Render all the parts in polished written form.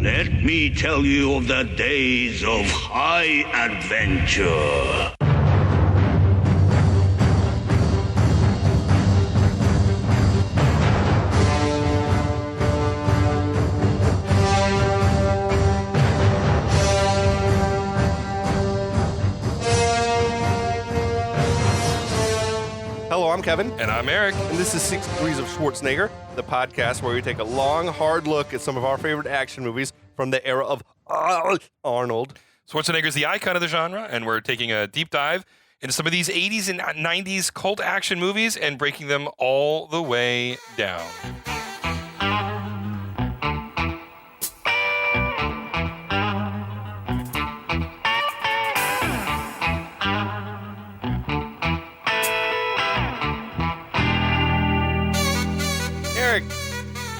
Let me tell you of the days of high adventure. Hello, I'm Kevin. And I'm Eric. And this is 6 Degrees of Schwarzenegger, the podcast where we take a long, hard look at some of our favorite action movies from the era of Arnold. Schwarzenegger's the icon of the genre, and we're taking a deep dive into some of these 80s and 90s cult action movies and breaking them all the way down. Eric,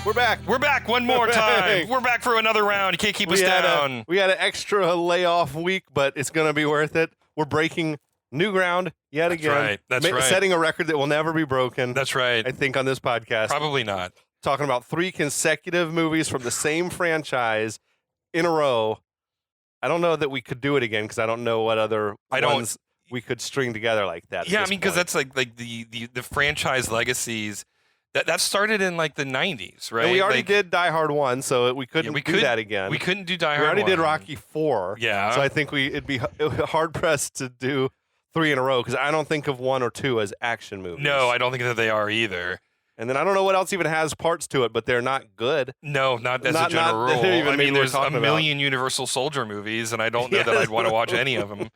we're back. We're back one more time. We're back for another round. You can't keep us down. We had an extra layoff week, but it's going to be worth it. We're breaking new ground yet again. That's right. Setting a record that will never be broken. That's right. I think on this podcast. Probably not. Talking about 3 consecutive movies from the same franchise in a row. I don't know that we could do it again because I don't know what other ones we could string together like that. Yeah, I mean, because that's like the franchise legacies. That started in like the 90s, right? And we already did Die Hard 1, so we couldn't do that again. We couldn't do Die Hard 1. We already did Rocky 4. Yeah. So I think it'd be hard-pressed to do 3 in a row because I don't think of 1 or 2 as action movies. No, I don't think that they are either. And then I don't know what else even has parts to it, but they're not good. No, not as a general rule. I mean, there's a million Universal Soldier movies, and I don't know that I'd want to watch any of them.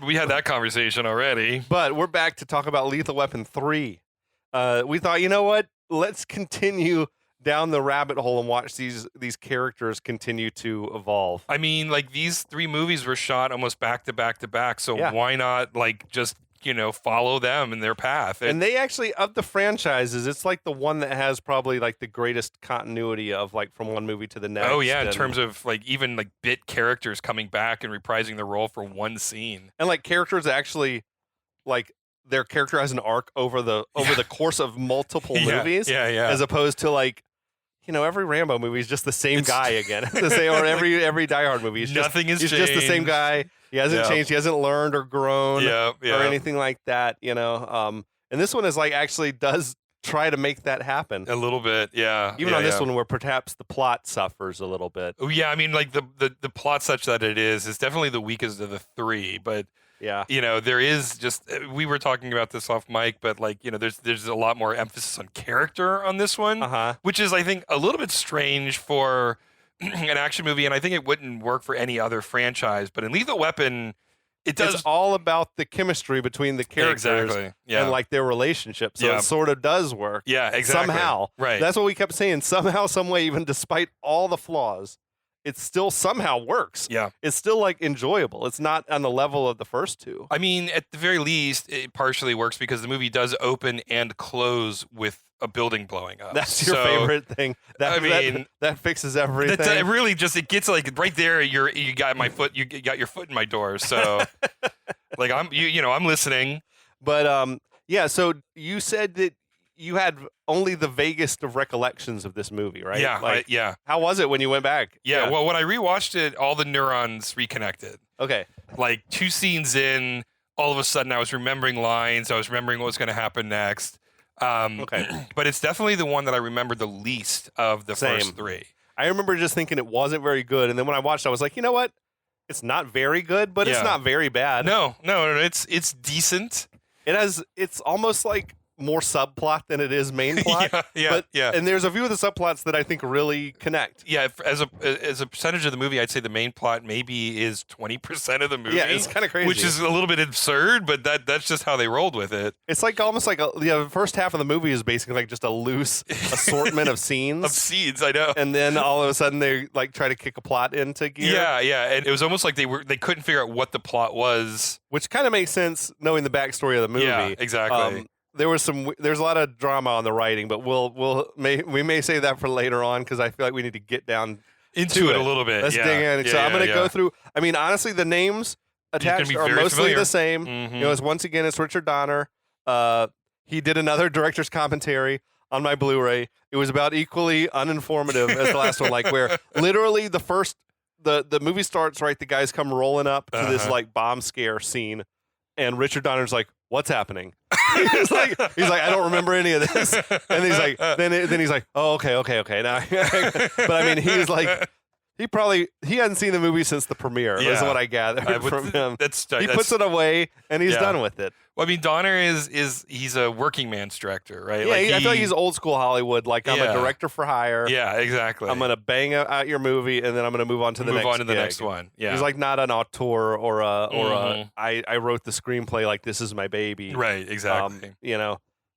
We had that conversation already. But we're back to talk about Lethal Weapon 3. We thought, you know what? Let's continue down the rabbit hole and watch these characters continue to evolve. I mean, like these 3 movies were shot almost back to back to back, so why not like just follow them in their path? And they actually, of the franchises, it's like the one that has probably like the greatest continuity of like from one movie to the next. Oh yeah, in terms of like even like bit characters coming back and reprising the role for one scene, and like characters actually like. Their character has an arc over the course of multiple movies, as opposed to like, every Rambo movie is just the same guy again, the same, or every Die Hard movie. Nothing has changed. He's just the same guy. He hasn't changed. He hasn't learned or grown or anything like that. And this one is like actually does try to make that happen a little bit. Yeah, even on this one where perhaps the plot suffers a little bit. Oh yeah, I mean like the plot such that it is definitely the weakest of the 3, but. Yeah. There is just, we were talking about this off mic, but like, there's a lot more emphasis on character on this one, which is, I think, a little bit strange for an action movie. And I think it wouldn't work for any other franchise. But in Lethal Weapon, it does. It's all about the chemistry between the characters and like their relationship. So it sort of does work. Yeah, exactly. Somehow. Right. That's what we kept saying. Somehow, some way, even despite all the flaws, it still somehow works. Yeah. It's still like enjoyable. It's not on the level of the first 2. I mean, at the very least, it partially works because the movie does open and close with a building blowing up. That's your favorite thing. That fixes everything. It really just, it gets like right there, you got my foot, you got your foot in my door. So like I'm listening. But so you said that you had only the vaguest of recollections of this movie, right? Yeah, How was it when you went back? Yeah, well, when I rewatched it, all the neurons reconnected. Okay. Like 2 scenes in, all of a sudden I was remembering lines. I was remembering what was going to happen next. Okay. But it's definitely the one that I remember the least of the first 3. I remember just thinking it wasn't very good. And then when I watched, I was like, you know what? It's not very good, but it's not very bad. No, it's decent. It's almost like more subplot than it is main plot. And there's a few of the subplots that I think really connect. Yeah, as a percentage of the movie, I'd say the main plot maybe is 20% of the movie. Yeah, it's kind of crazy. Which is a little bit absurd, but that's just how they rolled with it. It's like almost like the first half of the movie is basically like just a loose assortment of scenes. Of seeds, I know. And then all of a sudden they like try to kick a plot into gear. Yeah, and it was almost like they couldn't figure out what the plot was. Which kind of makes sense knowing the backstory of the movie. Yeah, exactly. There's a lot of drama on the writing, but we may save that for later on because I feel like we need to get down into it a little bit. Let's dig in. So I'm going to go through. I mean, honestly, the names attached are mostly familiar. the same. Mm-hmm. It's once again it's Richard Donner. He did another director's commentary on my Blu-ray. It was about equally uninformative as the last one, like where literally the movie starts, right? The guys come rolling up to this like bomb scare scene, and Richard Donner's like, "What's happening?" he's like, "I don't remember any of this." And he's like, then he's like, "Oh, okay." Now, but I mean, he's like, he hadn't seen the movie since the premiere. Yeah. Is what I gathered from him. He puts it away and he's done with it. Well, I mean, Donner he's a working man's director, right? Yeah, I feel like he's old school Hollywood. Like I'm a director for hire. Yeah, exactly. I'm gonna bang out your movie and then I'm gonna move on to the next one. Yeah, he's like not an auteur or I wrote the screenplay like this is my baby. Right, exactly.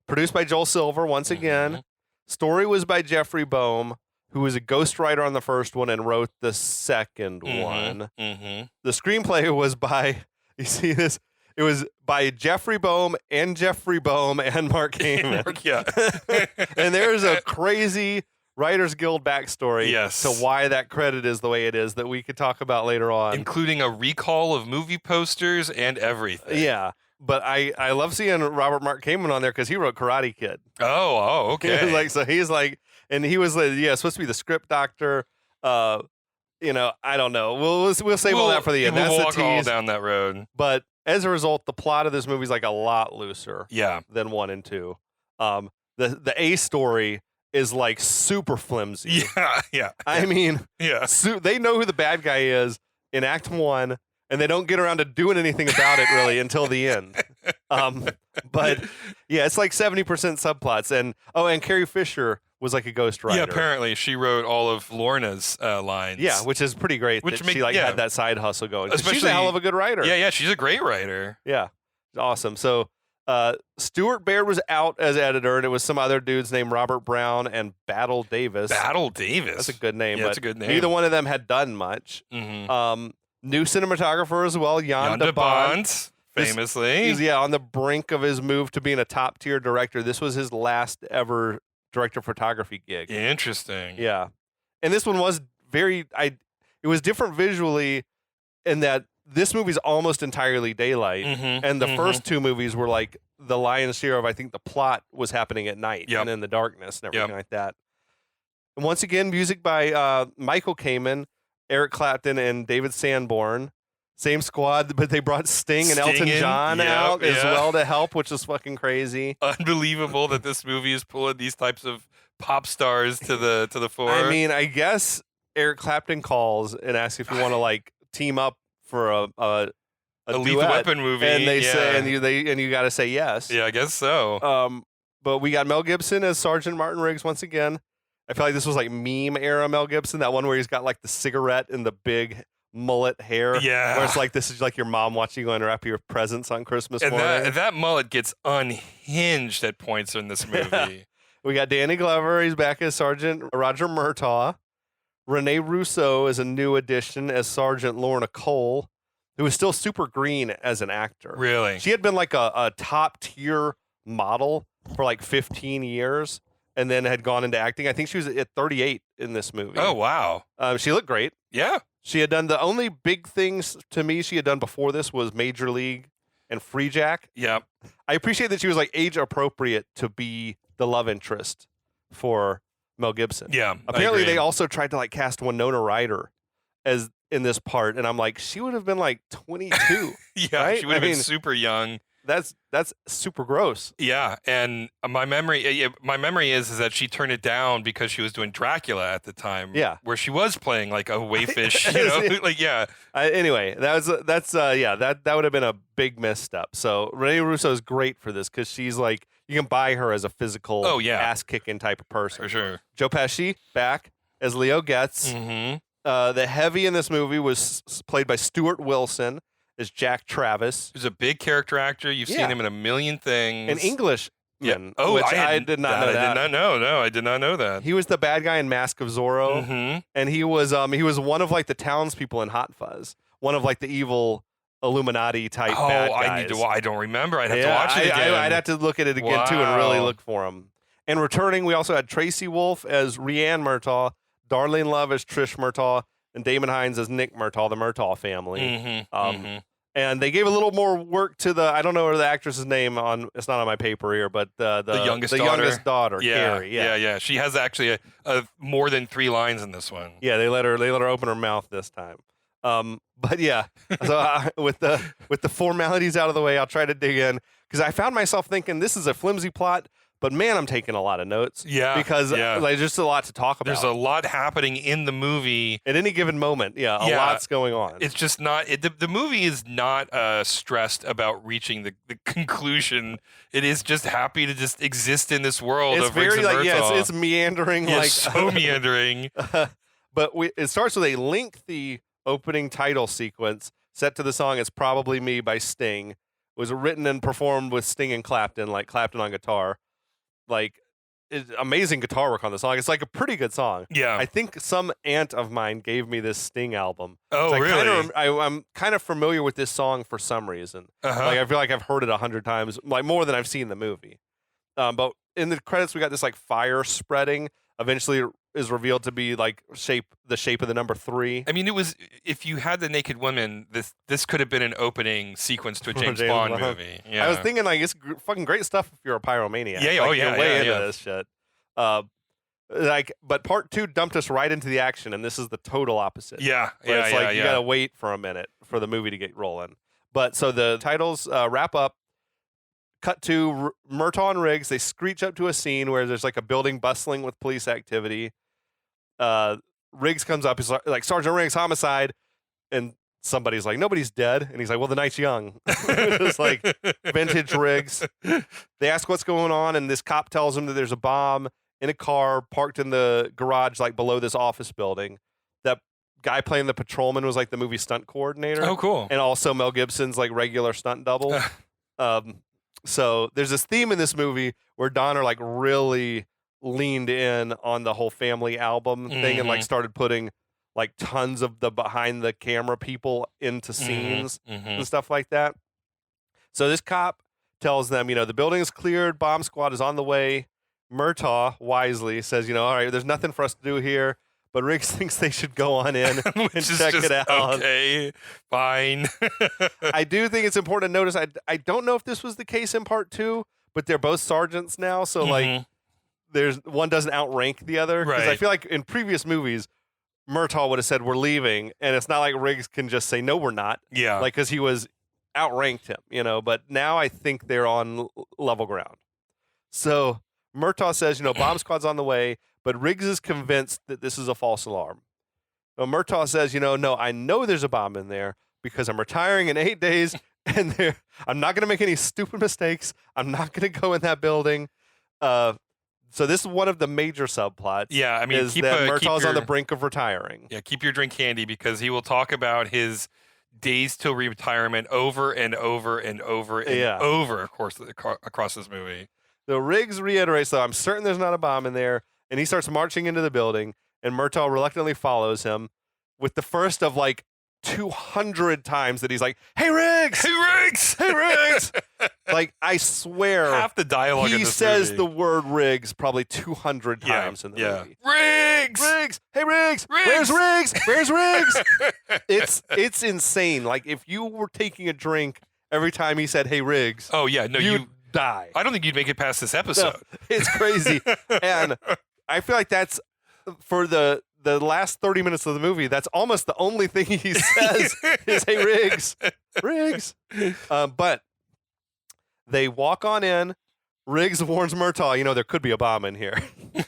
Produced by Joel Silver once again. Story was by Jeffrey Boehm, who was a ghostwriter on the first one and wrote the second one. The screenplay was by, you see this? It was by Jeffrey Boehm and Mark Kamen. And there's a crazy Writers Guild backstory to why that credit is the way it is that we could talk about later on. Including a recall of movie posters and everything. Yeah. But I love seeing Robert Mark Kamen on there because he wrote Karate Kid. Oh, okay. He's like, and he was supposed to be the script doctor. I don't know. We'll save all that for the end. We'll walk all down that road. But as a result, the plot of this movie is like a lot looser. Than 1 and 2. The A story is like super flimsy. Yeah. I mean, they know who the bad guy is in Act 1. And they don't get around to doing anything about it really until the end. But yeah, it's like 70% subplots. And Carrie Fisher was like a ghost writer. Yeah, apparently she wrote all of Lorna's lines. Yeah, which is pretty great. She had that side hustle going. She's a hell of a good writer. Yeah, she's a great writer. Yeah, awesome. So Stuart Baird was out as editor, and it was some other dudes named Robert Brown and Battle Davis. Battle Davis. That's a good name. Yeah, that's a good name. Neither one of them had done much. New cinematographer as well, Jan de Bont, famously. He's on the brink of his move to being a top tier director. This was his last ever director of photography gig. Interesting. Yeah, and this one was it was different visually in that this movie's almost entirely daylight, and the first two movies were like the lion's share of I think the plot was happening at night and in the darkness and everything like that. And once again, music by Michael Kamen, Eric Clapton, and David Sanborn. Same squad, but they brought Sting and Elton John out as well to help, which is fucking crazy. Unbelievable that this movie is pulling these types of pop stars to the fore. I mean, I guess Eric Clapton calls and asks if you want to like team up for a Lethal Weapon movie, and they say, and you got to say yes. Yeah, I guess so. But we got Mel Gibson as Sergeant Martin Riggs once again. I feel like this was like meme era Mel Gibson, that one where he's got like the cigarette and the big mullet hair. Yeah. Where it's like, this is like your mom watching you unwrap your presents on Christmas morning. That mullet gets unhinged at points in this movie. We got Danny Glover. He's back as Sergeant Roger Murtaugh. Rene Russo is a new addition as Sergeant Lorna Cole, who is still super green as an actor. Really? She had been like a top tier model for like 15 years. And then had gone into acting. I think she was at 38 in this movie. Oh, wow. She looked great. Yeah. She had done the only big things to me she had done before this was Major League and Free Jack. Yeah. I appreciate that she was like age appropriate to be the love interest for Mel Gibson. Yeah. Apparently they also tried to like cast Winona Ryder as in this part. And I'm like, she would have been like 22. Yeah. Right? She would have been super young. That's super gross. Yeah, and my memory is that she turned it down because she was doing Dracula at the time. Yeah, where she was playing like a wayfish, like yeah. Anyway, that would have been a big misstep. So Rene Russo is great for this because she's like, you can buy her as a physical, ass kicking type of person for sure. Joe Pesci back as Leo Getz. The heavy in this movie was played by Stuart Wilson as Jack Travis. He's a big character actor. You've seen him in a million things. An Englishman. Yeah. Oh, I did not know that. I did not know. No, I did not know that. He was the bad guy in Mask of Zorro, and he was one of like the townspeople in Hot Fuzz, one of like the evil Illuminati type bad guys. I don't remember. I'd have to watch it again. I'd have to look at it again too and really look for him. And returning, we also had Tracy Wolf as Rhianne Murtaugh, Darlene Love as Trish Murtaugh, and Damon Hines as Nick Murtaugh, the Murtaugh family. And they gave a little more work to I don't know the actress's name it's not on my paper here, but the youngest daughter, Carrie. Yeah. She has actually a more than 3 lines in this one. Yeah, they let her open her mouth this time. But yeah, so with the formalities out of the way, I'll try to dig in because I found myself thinking this is a flimsy plot. But man, I'm taking a lot of notes. Yeah, because there's just a lot to talk about. There's a lot happening in the movie at any given moment. Yeah, a lot's going on. It's just not. The movie is not stressed about reaching the conclusion. It is just happy to just exist in this world. It's of very Riggs and Murtaugh. it's meandering. Yeah, so meandering. But it starts with a lengthy opening title sequence set to the song "It's Probably Me" by Sting. It was written and performed with Sting and Clapton, like Clapton on guitar. Like, amazing guitar work on the song. It's like a pretty good song. Yeah. I think some aunt of mine gave me this Sting album. Oh, so really? I'm kind of familiar with this song for some reason. Like, I feel like I've heard it 100 times, like more than I've seen the movie. But in the credits, we got this like fire spreading. Eventually, is revealed to be like the shape of the number 3. I mean, it was if you had the naked woman, this could have been an opening sequence to a James Bond movie. Yeah. I was thinking like it's fucking great stuff if you're a pyromaniac. Yeah, like, you're way into this shit. But part 2 dumped us right into the action, and this is the total opposite. Yeah, it's like you gotta wait for a minute for the movie to get rolling. But so the titles wrap up. Cut to Murtaugh and Riggs. They screech up to a scene where there's like a building bustling with police activity. Riggs comes up. He's like, Sergeant Riggs, homicide. And somebody's like, nobody's dead. And he's like, well, the night's young. It's like vintage Riggs. They ask what's going on. And this cop tells them that there's a bomb in a car parked in the garage, like below this office building. That guy playing the patrolman was like the movie stunt coordinator. Oh, cool. And also Mel Gibson's like regular stunt double. So there's this theme in this movie where Donner like really leaned in on the whole family album thing and like started putting like tons of the behind the camera people into scenes and stuff like that. So this cop tells them, the building is cleared, bomb squad is on the way. Murtaugh wisely says, all right, there's nothing for us to do here. But Riggs thinks they should go on in and check it out. Okay, fine. I do think it's important to notice, I don't know if this was the case in part 2, but they're both sergeants now. So, like, there's one doesn't outrank the other. Because I feel like in previous movies, Murtaugh would have said, we're leaving. And it's not like Riggs can just say, no, we're not. Yeah. Like, because he was outranked him, But now I think they're on level ground. So Murtaugh says, bomb squad's on the way. But Riggs is convinced that this is a false alarm. Now, Murtaugh says, no, I know there's a bomb in there because I'm retiring in 8 days and I'm not going to make any stupid mistakes. I'm not going to go in that building. So this is one of the major subplots. Yeah, I mean, is that Murtaugh's on the brink of retiring. Yeah, keep your drink handy because he will talk about his days till retirement over and over and over and over, of course, across this movie. So Riggs reiterates, though, I'm certain there's not a bomb in there. And he starts marching into the building, and Murtaugh reluctantly follows him with the first of like 200 times that he's like, hey, Riggs! Hey, Riggs! Hey, Riggs! Like, I swear. Half the dialogue in this says movie. The word Riggs probably 200 times in the movie. Riggs! Riggs! Hey, Riggs! Where's Riggs? Where's Riggs? It's insane. Like, if you were taking a drink every time he said, hey, Riggs. Oh, yeah. No, you die. I don't think you'd make it past this episode. No, it's crazy. And I feel like that's for the last 30 minutes of the movie. That's almost the only thing he says is, hey, Riggs, Riggs. But they walk on in. Riggs warns Murtaugh, there could be a bomb in here.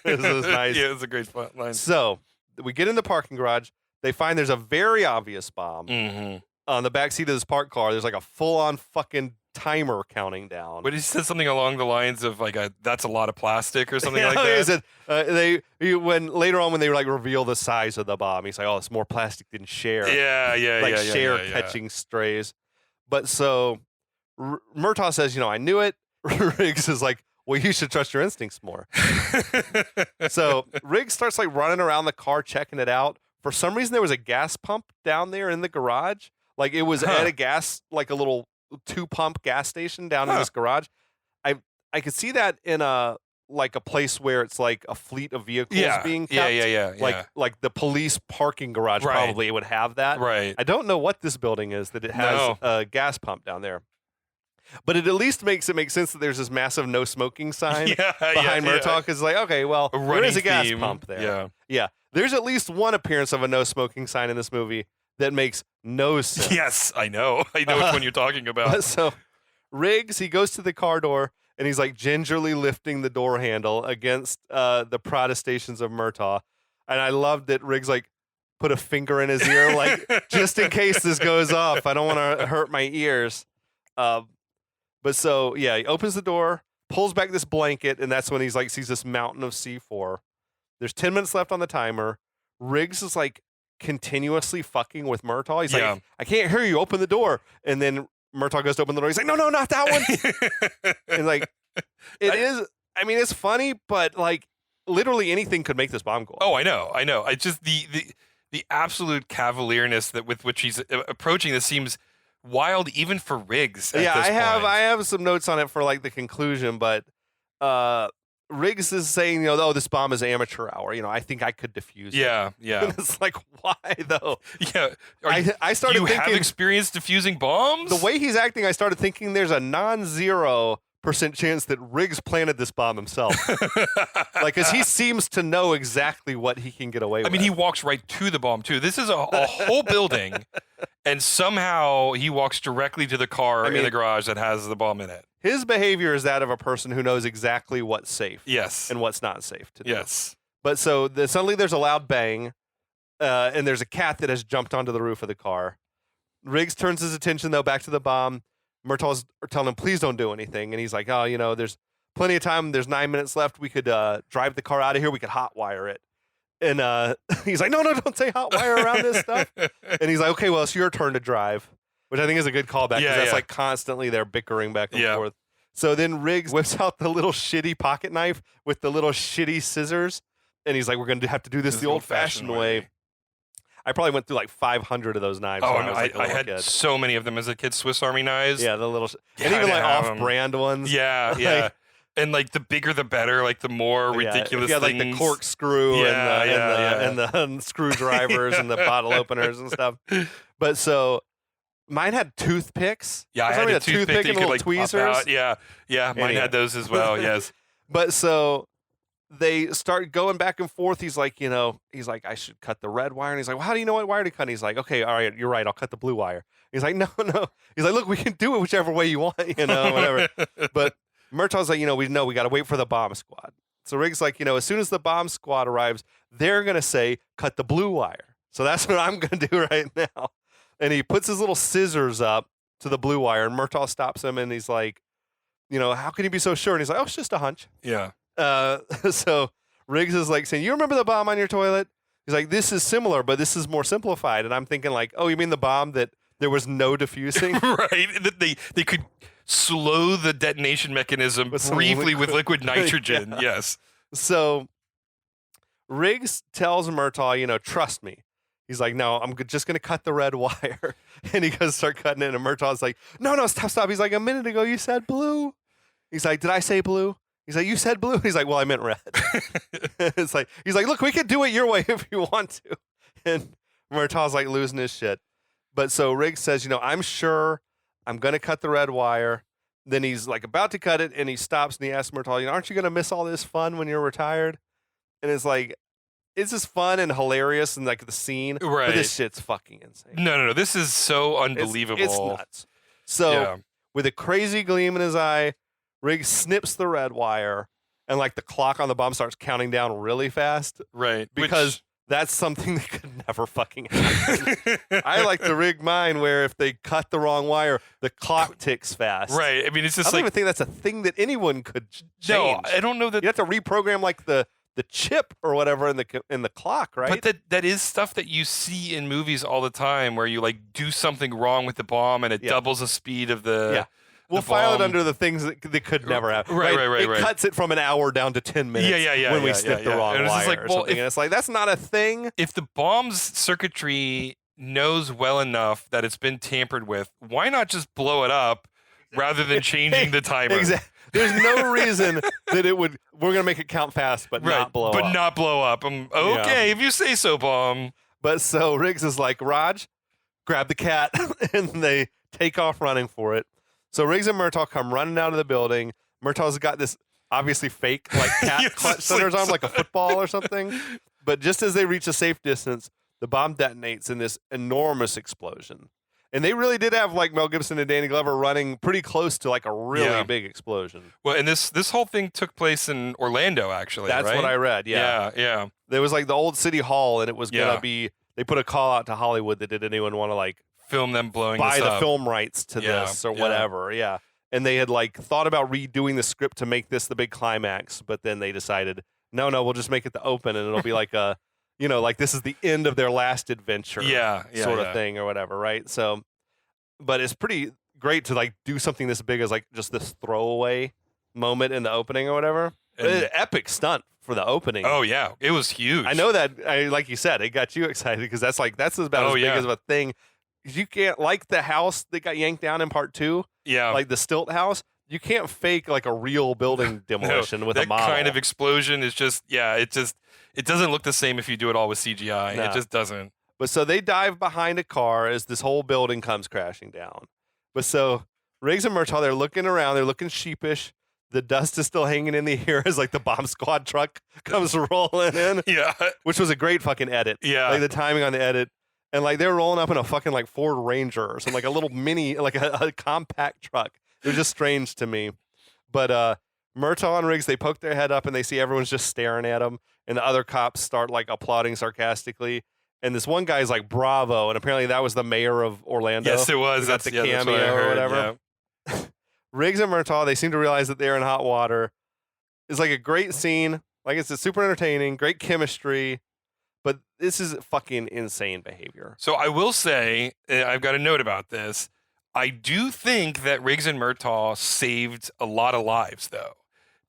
This is nice. Yeah, it's a great line. So we get in the parking garage. They find there's a very obvious bomb on the back seat of this parked car. There's like a full-on fucking timer counting down. But he said something along the lines of like, "That's a lot of plastic" or something like that. When later on when they like reveal the size of the bomb, he's like, "Oh, it's more plastic than share." Yeah, share catching strays. But so Murtaugh says, "I knew it." Riggs is like, "Well, you should trust your instincts more." So Riggs starts like running around the car checking it out. For some reason, there was a gas pump down there in the garage. Like it was at a gas, like a little 2-pump gas station down in this garage. I could see that in a like a place where it's like a fleet of vehicles being kept. Like the police parking garage probably would have that. Right. I don't know what this building is that it has a gas pump down there. But it at least makes it make sense that there's this massive no smoking sign behind Murtaugh. It's like, okay, well, there is a gas pump there. Yeah. There's at least one appearance of a no smoking sign in this movie that makes no sense. Yes, I know. I know which one you're talking about. So Riggs, he goes to the car door and he's like gingerly lifting the door handle against the protestations of Murtaugh. And I love that Riggs like put a finger in his ear, like just in case this goes off. I don't want to hurt my ears. But so, he opens the door, pulls back this blanket, and that's when he's like, sees this mountain of C4. There's 10 minutes left on the timer. Riggs is like continuously fucking with Murtaugh. He's like, I can't hear you. Open the door. And then Murtaugh goes to open the door. He's like, no, not that one. And like, it's funny, but like literally anything could make this bomb go off. Oh, I know. I just, the absolute cavalierness that with which he's approaching this seems wild even for Riggs. I have some notes on it for like the conclusion, but Riggs is saying, this bomb is amateur hour. I think I could defuse it. Yeah. And it's like, why though? Yeah. I started thinking, have experience defusing bombs? The way he's acting, I started thinking there's a non-0% chance that Riggs planted this bomb himself. Like, because he seems to know exactly what he can get away with. I mean, he walks right to the bomb too. This is a whole building, and somehow he walks directly to the car in the garage that has the bomb in it. His behavior is that of a person who knows exactly what's safe. Yes. And what's not safe to do. Yes. But so suddenly there's a loud bang, and there's a cat that has jumped onto the roof of the car. Riggs turns his attention, though, back to the bomb. Murtaugh's telling him, please don't do anything. And he's like, there's plenty of time. There's 9 minutes left. We could drive the car out of here. We could hotwire it. And he's like, no, don't say hotwire around this stuff. And he's like, okay, well, it's your turn to drive, which I think is a good callback because that's like constantly they're bickering back and forth. So then Riggs whips out the little shitty pocket knife with the little shitty scissors. And he's like, we're going to have to do this the old-fashioned way. I probably went through like 500 of those knives. I had so many of them as a kid. Swiss Army knives. Yeah, the little, and even like off-brand ones. Yeah. And like the bigger the better, like the more ridiculous things. Like the corkscrew and the screwdrivers and the bottle openers and stuff. But so mine had toothpicks. Yeah, I had a toothpick and little tweezers. Yeah, mine had those as well. Yes. But so they start going back and forth. He's like, I should cut the red wire. And he's like, well, how do you know what wire to cut? And he's like, okay, all right, you're right. I'll cut the blue wire. He's like, no. He's like, look, we can do it whichever way you want, whatever. But Murtaugh's like, we got to wait for the bomb squad. So Riggs like, as soon as the bomb squad arrives, they're going to say, cut the blue wire. So that's what I'm going to do right now. And he puts his little scissors up to the blue wire, and Murtaugh stops him, and he's like, how can you be so sure? And he's like, oh, it's just a hunch. Yeah. So Riggs is like saying, you remember the bomb on your toilet? He's like, this is similar, but this is more simplified. And I'm thinking like, oh, you mean the bomb that there was no diffusing? Right. That they could slow the detonation mechanism briefly with liquid nitrogen. Yeah. Yes. So Riggs tells Murtaugh, trust me. He's like, no, I'm just going to cut the red wire. And he goes to start cutting it. And Murtaugh's like, no, stop. He's like, a minute ago you said blue. He's like, did I say blue? He's like, you said blue? He's like, well, I meant red. He's like, look, we can do it your way if you want to. And Murtaugh's like losing his shit. But so Riggs says, I'm sure I'm going to cut the red wire. Then he's like about to cut it, and he stops and he asks Murtaugh, aren't you going to miss all this fun when you're retired? And it's like, it's just fun and hilarious and like the scene. Right. But this shit's fucking insane. No. This is so unbelievable. It's nuts. So with a crazy gleam in his eye, Riggs snips the red wire, and like the clock on the bomb starts counting down really fast. Right. Because that's something that could never fucking happen. I like to rig mine where if they cut the wrong wire, the clock ticks fast. Right. I mean, it's just I don't even think that's a thing that anyone could change. No, I don't know that. You have to reprogram like the chip or whatever in the clock, right? But that is stuff that you see in movies all the time where you like do something wrong with the bomb and it doubles the speed of the. Yeah. We'll file it under the things that could never happen. Right. It cuts it from an hour down to 10 minutes when we snip the wrong wire or something. And it's like, that's not a thing. If the bomb's circuitry knows well enough that it's been tampered with, why not just blow it up rather than changing the timer? There's no reason that it would. We're gonna make it count fast, but not blow up. But not blow up. Okay, if you say so, Bomb. But so Riggs is like, Raj, grab the cat, and they take off running for it. So Riggs and Murtaugh come running out of the building. Murtaugh's got this obviously fake like cat clutched under his arm, like a football or something. But just as they reach a safe distance, the bomb detonates in this enormous explosion. And they really did have like Mel Gibson and Danny Glover running pretty close to like a really big explosion. Well, and this whole thing took place in Orlando, actually. That's right? what I read. Yeah. There was like the old city hall, and it was gonna be. They put a call out to Hollywood that did anyone want to like film them blowing buy this the up. film rights to this or whatever. Yeah. And they had like thought about redoing the script to make this the big climax, but then they decided, no, we'll just make it the open, and it'll be like a, like this is the end of their last adventure, sort of thing or whatever, right? So, but it's pretty great to like do something this big as like just this throwaway moment in the opening or whatever. Epic stunt for the opening. Oh yeah, it was huge. I know that. Like you said, it got you excited because that's about as big as a thing. You can't like the house that got yanked down in part 2. Yeah, like the stilt house. You can't fake like a real building demolition with a model. That kind of explosion is just it doesn't look the same if you do it all with CGI. No. It just doesn't. But so they dive behind a car as this whole building comes crashing down. But so Riggs and Murtaugh, they're looking around, they're looking sheepish. The dust is still hanging in the air as like the bomb squad truck comes rolling in. Yeah. Which was a great fucking edit. Yeah. Like the timing on the edit. And like they were rolling up in a fucking like Ford Ranger or something, like a little mini, like a compact truck. It was just strange to me. But Murtaugh and Riggs, they poke their head up and they see everyone's just staring at them. And the other cops start like applauding sarcastically. And this one guy's like, bravo. And apparently that was the mayor of Orlando. Yes, it was. That's the cameo or whatever. Yeah. Riggs and Murtaugh, they seem to realize that they're in hot water. It's like a great scene. Like it's super entertaining, great chemistry. But this is fucking insane behavior. So I will say, I've got a note about this. I do think that Riggs and Murtaugh saved a lot of lives, though,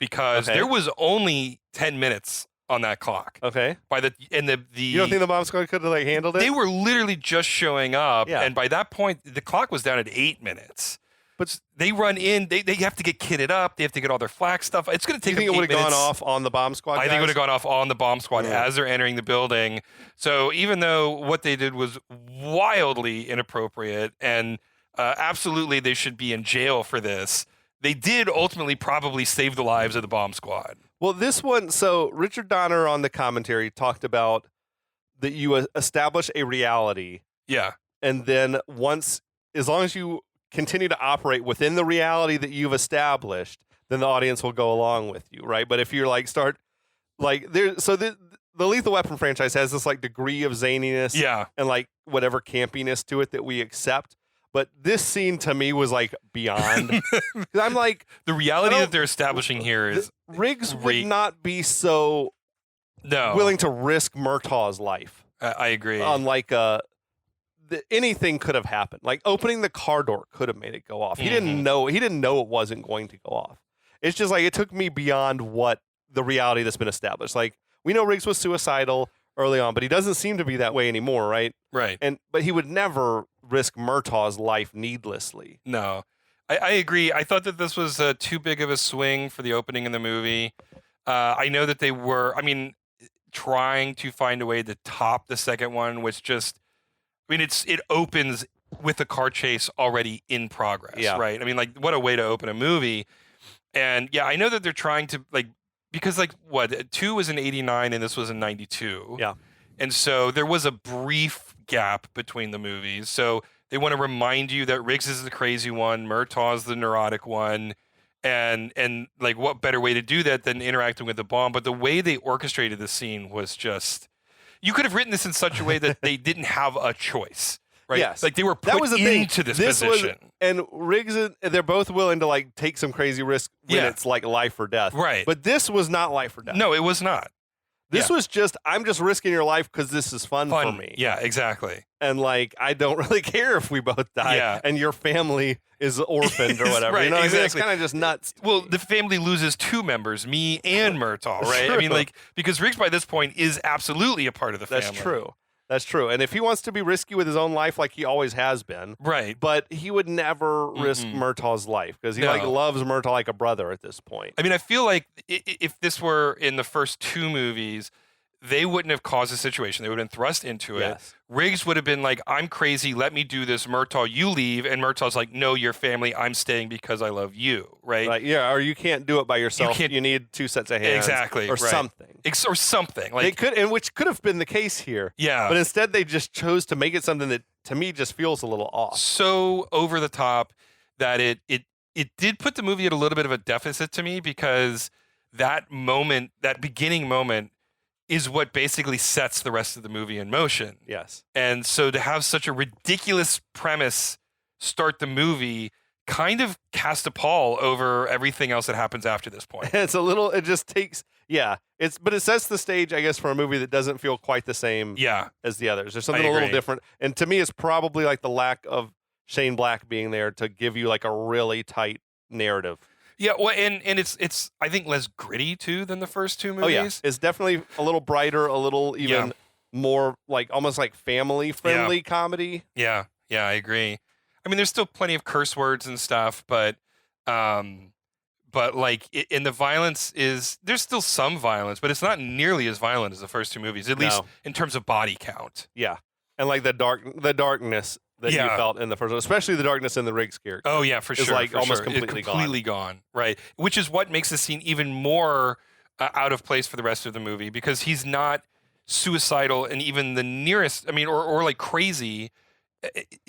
because there was only 10 minutes on that clock. Okay. You don't think the bomb squad could have like handled it? They were literally just showing up, and by that point, the clock was down at 8 minutes. But they run in. They have to get kitted up. They have to get all their flak stuff. It's going to take. You think it would have gone off on the bomb squad? I think it would have gone off on the bomb squad as they're entering the building. So even though what they did was wildly inappropriate and absolutely they should be in jail for this, they did ultimately probably save the lives of the bomb squad. Well, this one. So Richard Donner on the commentary talked about that you establish a reality. Yeah. And then as long as you continue to operate within the reality that you've established, then the audience will go along with you, right? But if you're like the Lethal Weapon franchise has this like degree of zaniness, and like whatever campiness to it that we accept. But this scene to me was like beyond. I'm like, the reality that they're establishing here is Riggs would not be so willing to risk Murtaugh's life. I agree. On like anything could have happened. Like opening the car door could have made it go off. He didn't know it wasn't going to go off. It's just like it took me beyond what the reality that's been established. Like we know Riggs was suicidal early on, but he doesn't seem to be that way anymore, right? Right. But he would never risk Murtaugh's life needlessly. No. I agree. I thought that this was too big of a swing for the opening in the movie. I know that they were, trying to find a way to top the second one, which just it opens with a car chase already in progress, right? Like, what a way to open a movie. And, I know that they're trying to, because, 2 was in 89 and this was in 92. Yeah. And so there was a brief gap between the movies. So they want to remind you that Riggs is the crazy one, Murtaugh's the neurotic one. And what better way to do that than interacting with the bomb? But the way they orchestrated the scene was just... You could have written this in such a way that they didn't have a choice, right? Yes. Like they were put into this position. And Riggs, they're both willing to take some crazy risk when it's like life or death. Right. But this was not life or death. No, it was not. This was just, I'm just risking your life because this is fun for me. Yeah, exactly. And I don't really care if we both die and your family is orphaned or whatever. Right, you know, exactly. It's kind of just nuts. Well, the family loses 2 members, me and Murtaugh, right? True. Because Riggs by this point is absolutely a part of the family. That's true. That's true. And if he wants to be risky with his own life like he always has been, right? But he would never risk Murtaugh's life because he loves Murtaugh like a brother at this point. I mean, I feel like if this were in the first 2 movies, they wouldn't have caused the situation. They would have been thrust into it. Yes. Riggs would have been like, I'm crazy, let me do this. Murtaugh, you leave. And Murtaugh's like, no, you're family. I'm staying because I love you, right? Yeah, or you can't do it by yourself. You need 2 sets of hands. Exactly. Or something. Or something. Like, which could have been the case here. Yeah. But instead they just chose to make it something that, to me, just feels a little off. So over the top that it did put the movie at a little bit of a deficit to me, because that moment, that beginning moment, is what basically sets the rest of the movie in motion. Yes. And so to have such a ridiculous premise start the movie kind of cast a pall over everything else that happens after this point. It just takes, but it sets the stage, I guess, for a movie that doesn't feel quite the same as the others. There's something a little different. And to me, it's probably like the lack of Shane Black being there to give you like a really tight narrative. Yeah, well, and it's I think less gritty too than the first 2 movies. Oh yeah, it's definitely a little brighter, a little even more like almost like family friendly comedy. Yeah, I agree. I mean, there's still plenty of curse words and stuff, but like in the violence there's still some violence, but it's not nearly as violent as the first 2 movies, at least in terms of body count. Yeah, and like the darkness that you felt in the first one, especially the darkness in the Riggs character. Oh yeah, for sure. It's like almost completely gone. Right. Which is what makes the scene even more out of place for the rest of the movie, because he's not suicidal and even the nearest, I mean, or like crazy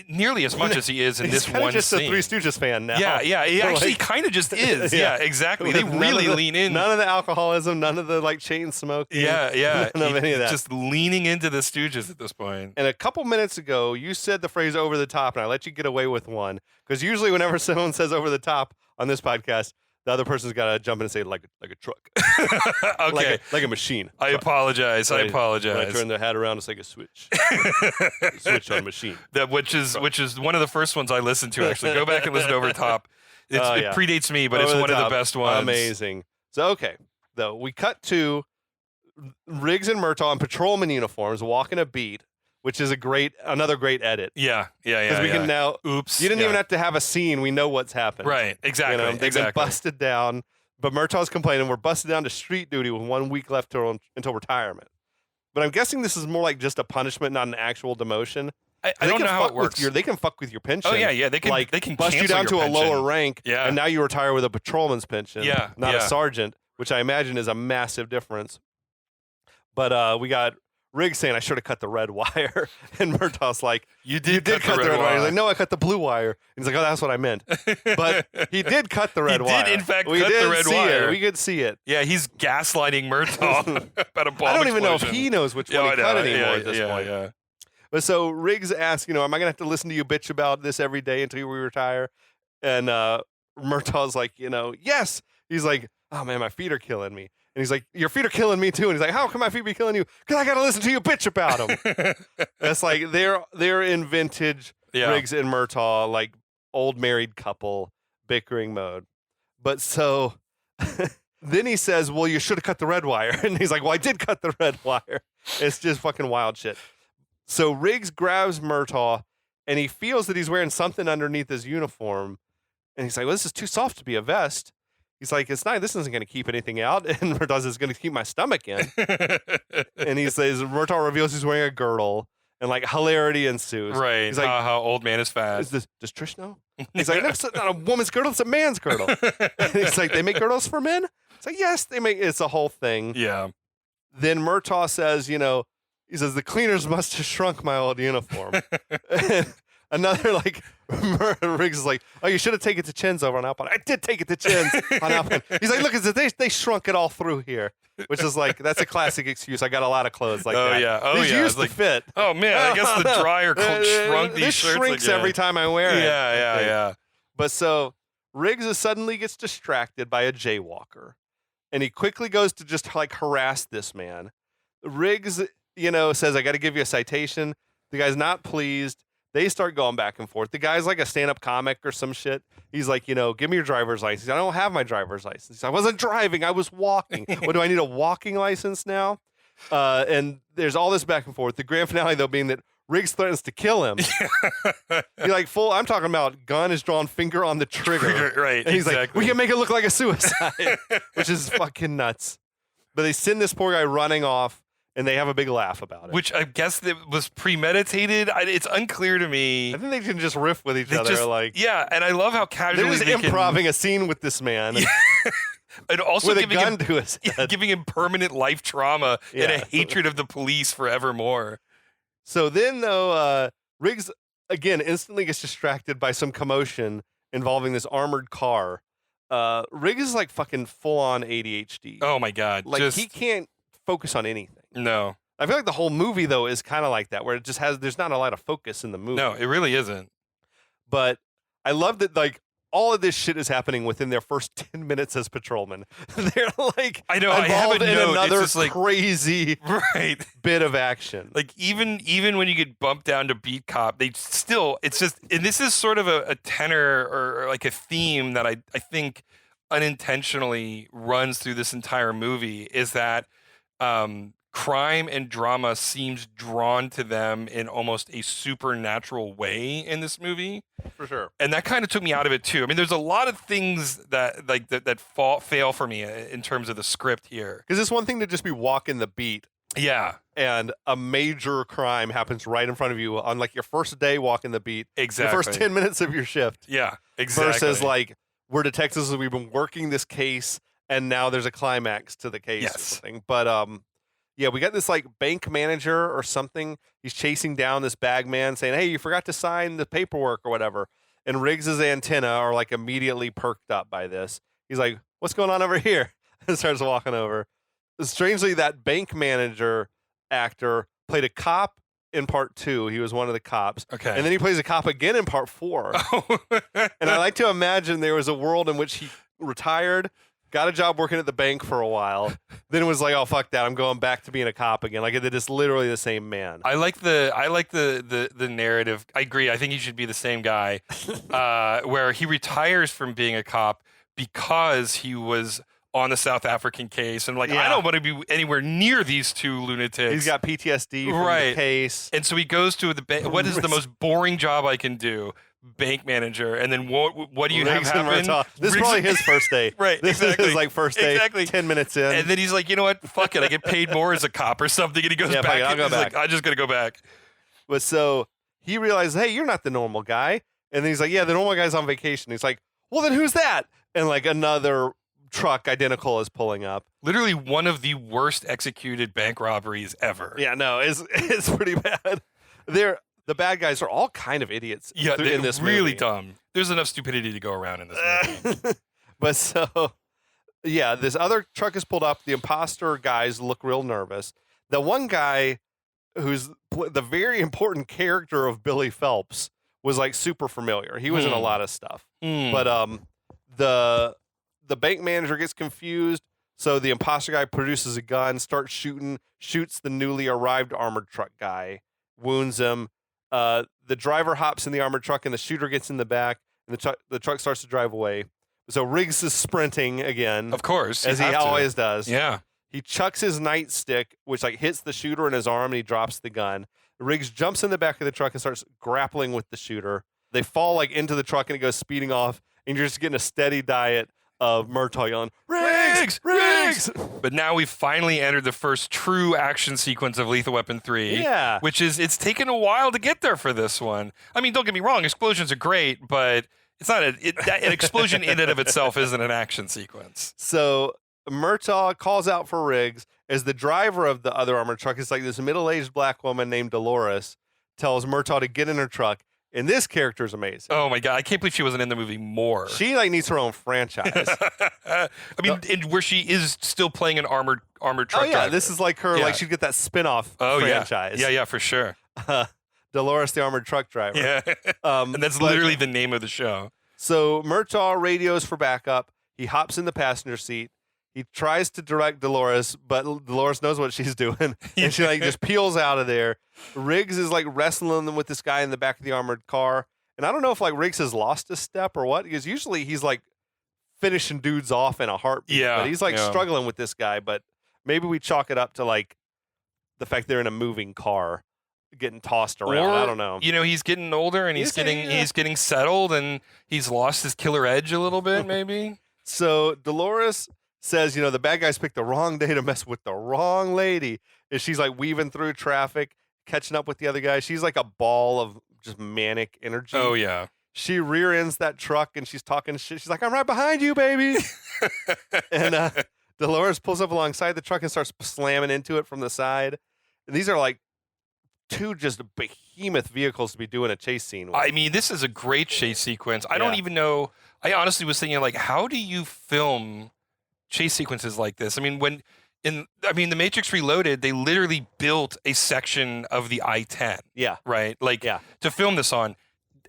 nearly as much as he is in this one scene. He's just a scene. Three Stooges fan now. Yeah, he actually kind of just is. Yeah, exactly. They really lean in. None of the alcoholism, none of the like chain smoking. Yeah. None of any of that. Just leaning into the Stooges at this point. And a couple minutes ago, you said the phrase "over the top," and I let you get away with one, because usually whenever someone says "over the top" on this podcast, the other person's got to jump in and say like a truck. Okay. like a machine. I apologize. When I turn the hat around, it's like a switch. Switch on machine. Which is one of the first ones I listened to, actually. Go back and listen to Over the Top. It predates me, but it's one of the best ones. Amazing. So, though, we cut to Riggs and Murtaugh in patrolman uniforms walking a beat, which is another great edit. Yeah. Because we can now. Oops. You didn't even have to have a scene. We know what's happened. Right. Exactly. They've been busted down, but Murtaugh's complaining we're busted down to street duty with 1 week left until retirement. But I'm guessing this is more like just a punishment, not an actual demotion. I don't know how it works. They can fuck with your pension. Oh yeah. They can bust you down to a lower rank. Yeah. And now you retire with a patrolman's pension. Yeah. Not a sergeant, which I imagine is a massive difference. But we got Riggs saying I should have cut the red wire, and Murtaugh's like, "You did cut the red wire." He's like, "No, I cut the blue wire." And he's like, "Oh, that's what I meant." But he did cut the red wire. He did, in fact, cut the red wire. We could see it. Yeah, he's gaslighting Murtaugh about a bomb I don't even know if explosion. he knows which one he cut anymore at this point. Yeah. But so Riggs asks, am I going to have to listen to you bitch about this every day until we retire? And Murtaugh's like, yes. He's like, oh man, my feet are killing me. And he's like, your feet are killing me too. And he's like, how can my feet be killing you? Because I got to listen to you bitch about them. That's like they're in vintage Riggs and Murtaugh, like old married couple bickering mode. But so then he says, well, you should have cut the red wire. And he's like, well, I did cut the red wire. It's just fucking wild shit. So Riggs grabs Murtaugh and he feels that he's wearing something underneath his uniform. And he's like, well, this is too soft to be a vest. He's like, it's not, this isn't going to keep anything out. And Murtaugh says, it's going to keep my stomach in. And he says, Murtaugh reveals he's wearing a girdle, and like hilarity ensues. Right. He's like, how old man is fat. Does Trish know? He's like, no, it's not a woman's girdle, it's a man's girdle. And he's like, they make girdles for men? It's like, yes, they make, it's a whole thing. Yeah. Then Murtaugh says, he says, the cleaners must have shrunk my old uniform. Another, like, Riggs is like, oh, you should have taken it to Chen's over on Alpine. I did take it to Chen's on Alpine. He's like, look, they shrunk it all through here. Which is like, that's a classic excuse. I got a lot of clothes like that. These used to fit. Oh, man, I guess the dryer shrunk these this shirts shrinks again. every time I wear it. Yeah. But so, Riggs suddenly gets distracted by a jaywalker. And he quickly goes to just, like, harass this man. Riggs, says, I got to give you a citation. The guy's not pleased. They start going back and forth. The guy's like a stand-up comic or some shit. He's like, give me your driver's license. I don't have my driver's license. I wasn't driving. I was walking. What, do I need a walking license now? And there's all this back and forth. The grand finale, though, being that Riggs threatens to kill him. You're like, I'm talking about gun is drawn, finger on the trigger. Right. And he's like, we can make it look like a suicide, which is fucking nuts. But they send this poor guy running off, and they have a big laugh about it. Which I guess it was premeditated. It's unclear to me. I think they can just riff with each other. Yeah, and I love how casually they're just improving a scene with this man. And also with a gun to his head. Giving him permanent life trauma and a hatred of the police forevermore. So then, though, Riggs, again, instantly gets distracted by some commotion involving this armored car. Riggs is like fucking full-on ADHD. Oh, my God. Like, he can't focus on anything. No. I feel like the whole movie, though, is kind of like that, where it just there's not a lot of focus in the movie. No, it really isn't. But I love that, like, all of this shit is happening within their first 10 minutes as patrolmen. They're like, I know, I have a note. Another it's just crazy bit of action. Like even when you get bumped down to beat cop, they still, it's just, and this is sort of a tenor or like a theme that I think unintentionally runs through this entire movie is that crime and drama seems drawn to them in almost a supernatural way in this movie. For sure. And that kind of took me out of it too. I mean, there's a lot of things that fail for me in terms of the script here. Because it's one thing to just be walking the beat. Yeah. And a major crime happens right in front of you on like your first day walking the beat. Exactly. The first 10 minutes of your shift. Yeah, exactly. Versus like, we're detectives, we've been working this case, and now there's a climax to the case or something. But yeah, we got this like bank manager or something. He's chasing down this bag man saying, hey, you forgot to sign the paperwork or whatever. And Riggs's antenna are like immediately perked up by this. He's like, what's going on over here? And starts walking over. Strangely, that bank manager actor played a cop in part 2. He was one of the cops. Okay. And then he plays a cop again in part 4. And I like to imagine there was a world in which he retired, got a job working at the bank for a while, then was like, oh, fuck that, I'm going back to being a cop again. Like, it is literally the same man. I like the narrative. I agree. I think he should be the same guy, where he retires from being a cop because he was on the South African case. And like, I don't want to be anywhere near these two lunatics. He's got PTSD from the case. And so he goes to the bank. What is the most boring job I can do? Bank manager. And then what do you have happen? This is probably his first day. Right. This exactly. is his like first day. Exactly. 10 minutes in. And then he's like, you know what? Fuck it. I get paid more as a cop or something. And he goes back. I'll go back. Like, I'm just going to go back. But so he realizes, hey, you're not the normal guy. And then he's like, yeah, the normal guy's on vacation. He's like, well, then who's that? And like another truck identical is pulling up. Literally one of the worst executed bank robberies ever. Yeah, no, it's pretty bad. The bad guys are all kind of idiots. Yeah, in this really movie. dumb. There's enough stupidity to go around in this movie. But so, yeah, this other truck is pulled up. The imposter guys look real nervous. The one guy who's the very important character of Billy Phelps was like super familiar. He was in a lot of stuff. But the bank manager gets confused. So the imposter guy produces a gun, starts shooting, shoots the newly arrived armored truck guy, wounds him. The driver hops in the armored truck and the shooter gets in the back, and the truck starts to drive away. So Riggs is sprinting again. Of course. As he always does. Yeah. He chucks his nightstick, which like hits the shooter in his arm, and he drops the gun. Riggs jumps in the back of the truck and starts grappling with the shooter. They fall like into the truck and it goes speeding off, and you're just getting a steady diet of Murtaugh yelling, Riggs! Riggs! But now we've finally entered the first true action sequence of Lethal Weapon 3. Yeah. Which is, it's taken a while to get there for this one. I mean, don't get me wrong, explosions are great, but it's not an explosion in and of itself isn't an action sequence. So Murtaugh calls out for Riggs as the driver of the other armored truck is like this middle-aged black woman named Dolores tells Murtaugh to get in her truck. And this character is amazing. Oh my God. I can't believe she wasn't in the movie more. She like needs her own franchise. I mean, where she is still playing an armored truck driver. This is like her, like she'd get that spin-off franchise. Yeah, for sure. Dolores the armored truck driver. Yeah. And that's literally the name of the show. So Murtaugh radios for backup. He hops in the passenger seat. He tries to direct Dolores, but Dolores knows what she's doing, and she like just peels out of there. Riggs is like wrestling with this guy in the back of the armored car, and I don't know if like Riggs has lost a step or what, because usually he's like finishing dudes off in a heartbeat. Yeah, but he's like struggling with this guy. But maybe we chalk it up to like the fact they're in a moving car, getting tossed around. I don't know. He's getting older and he's getting settled and he's lost his killer edge a little bit, maybe. So Dolores says, the bad guys picked the wrong day to mess with the wrong lady. And she's like weaving through traffic, catching up with the other guy. She's like a ball of just manic energy. Oh, yeah. She rear ends that truck and she's talking shit. She's like, I'm right behind you, baby. And Dolores pulls up alongside the truck and starts slamming into it from the side. And these are like two just behemoth vehicles to be doing a chase scene with. I mean, this is a great chase sequence. I don't even know. I honestly was thinking, like, how do you film chase sequences like this? I mean, The Matrix Reloaded, they literally built a section of the I-10. Yeah. Right? To film this on.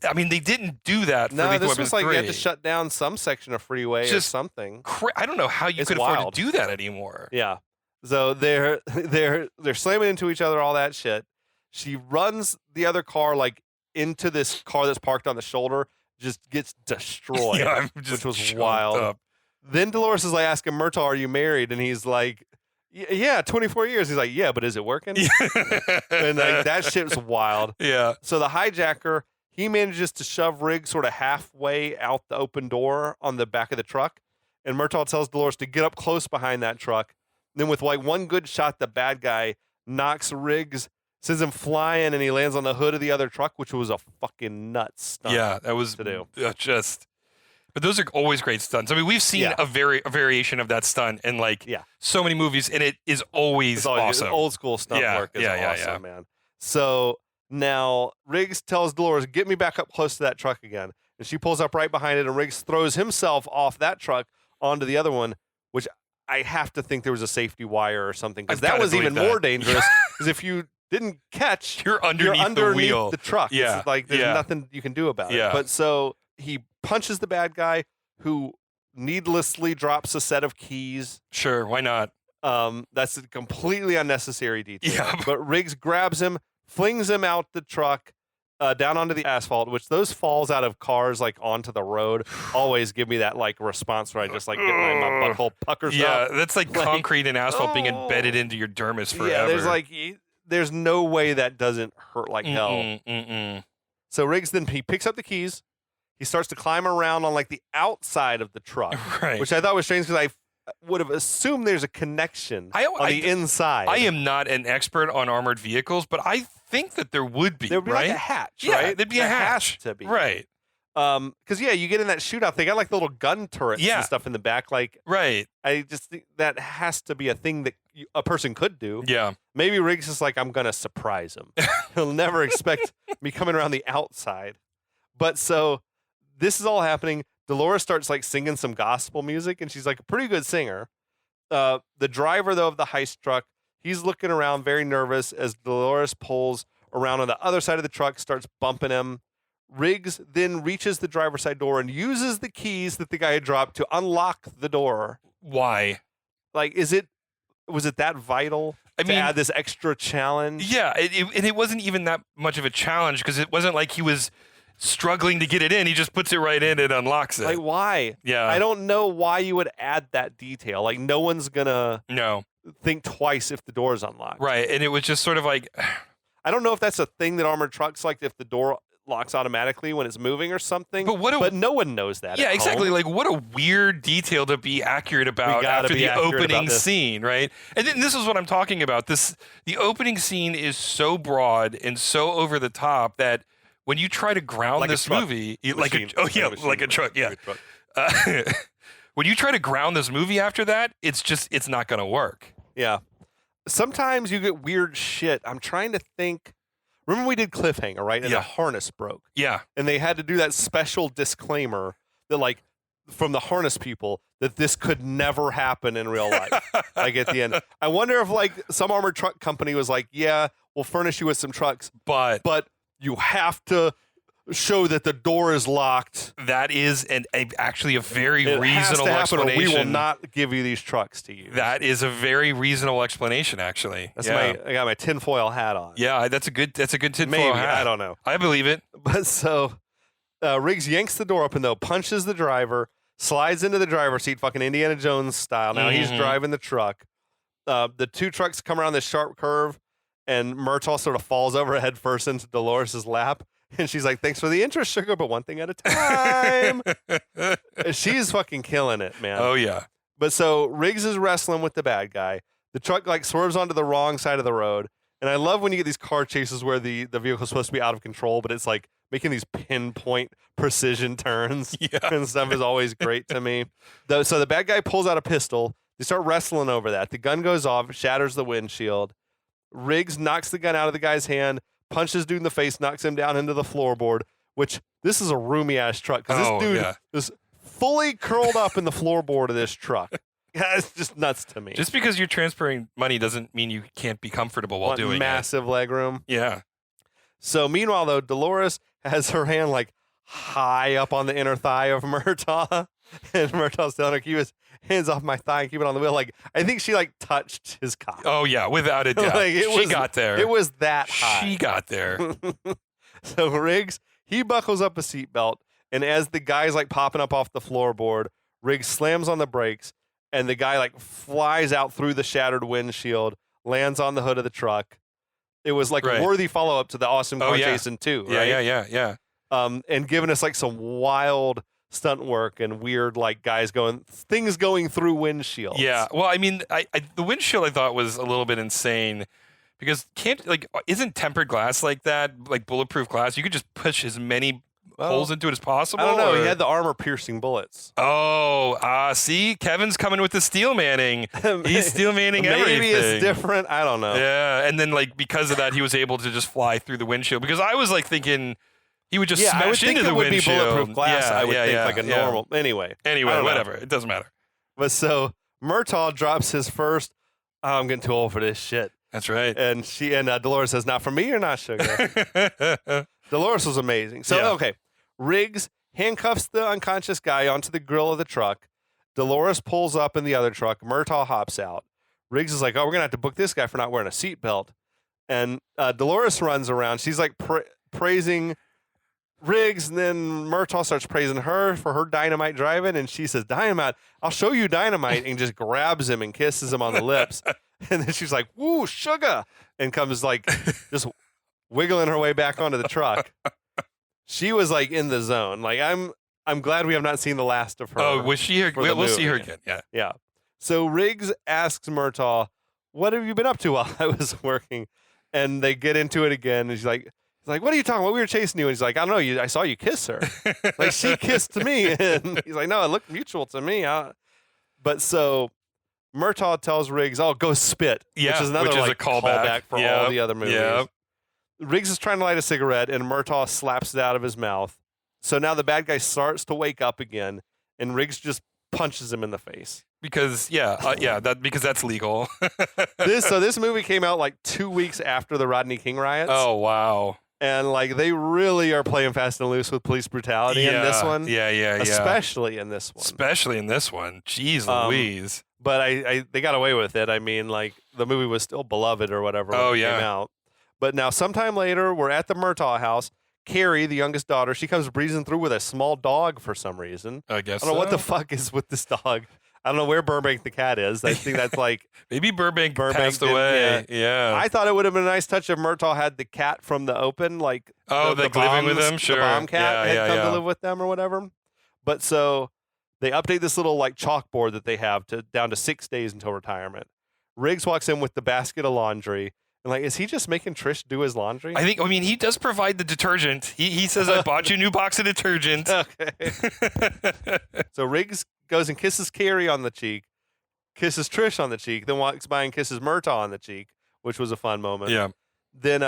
I mean, they didn't do that for Lethal Weapon 3. No, this was like you had to shut down some section of freeway or something. I don't know how you could afford to do that anymore. Yeah. So they're slamming into each other, all that shit. She runs the other car like into this car that's parked on the shoulder, just gets destroyed, which was wild. Up. Then Dolores is like asking Murtaugh, "Are you married?" And he's like, "Yeah, 24 years." He's like, "Yeah, but is it working?" And like that shit was wild. Yeah. So the hijacker, he manages to shove Riggs sort of halfway out the open door on the back of the truck, and Murtaugh tells Dolores to get up close behind that truck. Then with like one good shot, the bad guy knocks Riggs, sends him flying, and he lands on the hood of the other truck, which was a fucking nuts stunt. Yeah, that was to do. But those are always great stunts. I mean, we've seen a variation of that stunt in so many movies, and it is always awesome. Old school stunt work is awesome, man. So now Riggs tells Dolores, "Get me back up close to that truck again." And she pulls up right behind it, and Riggs throws himself off that truck onto the other one, which I have to think there was a safety wire or something, because that was even more dangerous, because if you didn't catch, you're underneath the wheel. The truck. Yeah. It's like there's nothing you can do about it. But so he punches the bad guy, who needlessly drops a set of keys. Sure, why not? That's a completely unnecessary detail. Yeah. But Riggs grabs him, flings him out the truck, down onto the asphalt, which those falls out of cars like onto the road always give me that like response where I just like get my butthole puckers up. Yeah, that's like concrete and asphalt being embedded into your dermis forever. Yeah, there's no way that doesn't hurt like hell. So Riggs he picks up the keys. He starts to climb around on like the outside of the truck, which I thought was strange because I would have assumed there's a connection on the inside. I am not an expert on armored vehicles, but I think that there would be. There would be like a hatch, right? Yeah, there'd be a hatch. Has to be. Right. Because you get in that shootout, they got like the little gun turrets and stuff in the back. Like, right. I just think that has to be a thing that a person could do. Yeah. Maybe Riggs is like, I'm gonna surprise him. He'll never expect me coming around the outside. But so this is all happening. Dolores starts like singing some gospel music, and she's like a pretty good singer. The driver though of the heist truck, he's looking around very nervous as Dolores pulls around on the other side of the truck, starts bumping him. Riggs then reaches the driver's side door and uses the keys that the guy had dropped to unlock the door. Why? Like, was it that vital to add this extra challenge? Yeah, it wasn't even that much of a challenge, because it wasn't like he was struggling to get it in. He just puts it right in and unlocks it. Like, why? Yeah. I don't know why you would add that detail. Like, no one's gonna think twice if the door's unlocked. Right, and it was just sort of like... I don't know if that's a thing that armored trucks, like if the door locks automatically when it's moving or something. But no one knows that. Yeah, exactly. Like, what a weird detail to be accurate about after the opening scene, right? And then this is what I'm talking about. The opening scene is so broad and so over the top that when you try to ground this movie, like a truck, yeah. When you try to ground this movie after that, it's not going to work. Yeah. Sometimes you get weird shit. I'm trying to think. Remember we did Cliffhanger, right? And the harness broke. Yeah. And they had to do that special disclaimer that, like, from the harness people, that this could never happen in real life. Like, at the end. I wonder if, like, some armored truck company was like, yeah, we'll furnish you with some trucks, but you have to show that the door is locked. That is actually a very reasonable explanation. Or we will not give you these trucks to use. That is a very reasonable explanation, actually. I got my tinfoil hat on. Yeah, that's a good tinfoil hat. I don't know. I believe it. But so Riggs yanks the door open, though, punches the driver, slides into the driver's seat, fucking Indiana Jones style. Now he's driving the truck. The two trucks come around this sharp curve. And Murtaugh sort of falls over head first into Dolores' lap. And she's like, thanks for the interest, sugar, but one thing at a time. She's fucking killing it, man. Oh, yeah. But so Riggs is wrestling with the bad guy. The truck like swerves onto the wrong side of the road. And I love when you get these car chases where the vehicle's supposed to be out of control, but it's like making these pinpoint precision turns and stuff is always great to me. So the bad guy pulls out a pistol. They start wrestling over that. The gun goes off, shatters the windshield. Riggs knocks the gun out of the guy's hand, punches dude in the face, knocks him down into the floorboard, which this is a roomy ass truck because this dude is fully curled up in the floorboard of this truck. It's just nuts to me. Just because you're transferring money doesn't mean you can't be comfortable while doing massive leg room. Yeah. So meanwhile, though, Dolores has her hand like high up on the inner thigh of Murtaugh, and Murtaugh's telling her, keep his hands off my thigh and keep it on the wheel. Like, I think she like touched his cock. Oh yeah, without a doubt. She got there. It was that high. She got there. So Riggs, he buckles up a seatbelt, and as the guy's like popping up off the floorboard, Riggs slams on the brakes, and the guy like flies out through the shattered windshield, lands on the hood of the truck. It was like a worthy follow-up to the awesome car chase in 2, right? Yeah. And giving us like some wild stunt work and weird like things going through windshields. Yeah. Well, I mean, the windshield I thought was a little bit insane because isn't tempered glass like that, like bulletproof glass? You could just push as many holes into it as possible. I don't know. He had the armor-piercing bullets. Oh, see, Kevin's coming with the steel manning. He's steel manning everything. Maybe it's different. I don't know. Yeah, and then like because of that, he was able to just fly through the windshield. Because I was like thinking he would just smash into the windshield. Would be bulletproof glass. I would think like a normal. Anyway, whatever. It doesn't matter. But so Murtaugh drops his first. Oh, I'm getting too old for this shit. That's right. And Dolores says, "Not for me or not, sugar." Dolores was amazing. So okay. Riggs handcuffs the unconscious guy onto the grill of the truck. Dolores pulls up in the other truck. Murtaugh hops out. Riggs is like, oh, we're going to have to book this guy for not wearing a seatbelt. And Dolores runs around. She's like praising Riggs, and then Murtaugh starts praising her for her dynamite driving. And she says, Dynamite, I'll show you dynamite, and just grabs him and kisses him on the lips. And then she's like, woo, sugar, and comes like just wiggling her way back onto the truck. She was like in the zone. Like I'm glad we have not seen the last of her. Oh, was she here? We'll see her again. Yeah. Yeah. So Riggs asks Murtaugh, "What have you been up to while I was working?" And they get into it again. And he's like, "What are you talking about? We were chasing you." And he's like, "I don't know. I saw you kiss her. Like she kissed me." And he's like, "No, it looked mutual to me." But so Murtaugh tells Riggs, "Oh, go spit." Yeah, which is another a callback for all the other movies. Yeah. Riggs is trying to light a cigarette, and Murtaugh slaps it out of his mouth. So now the bad guy starts to wake up again, and Riggs just punches him in the face. Because because that's legal. This movie came out like 2 weeks after the Rodney King riots. Oh wow! And like they really are playing fast and loose with police brutality in this one. Yeah. Especially in this one. Jeez Louise! But they got away with it. I mean, like the movie was still beloved or whatever when it came out. But now, sometime later, we're at the Murtaugh house. Carrie, the youngest daughter, she comes breezing through with a small dog for some reason. I guess I don't know what the fuck is with this dog. I don't know where Burbank the cat is. I think that's like... Maybe Burbank passed away. Yeah. I thought it would have been a nice touch if Murtaugh had the cat from the open, like... the living with them? Sure. The bomb cat had come to live with them or whatever. But so they update this little like chalkboard that they have down to 6 days until retirement. Riggs walks in with the basket of laundry. And like, is he just making Trish do his laundry? I mean, he does provide the detergent. He says, I bought you a new box of detergent. Okay. So Riggs goes and kisses Carrie on the cheek, kisses Trish on the cheek, then walks by and kisses Murtaugh on the cheek, which was a fun moment. Yeah. Then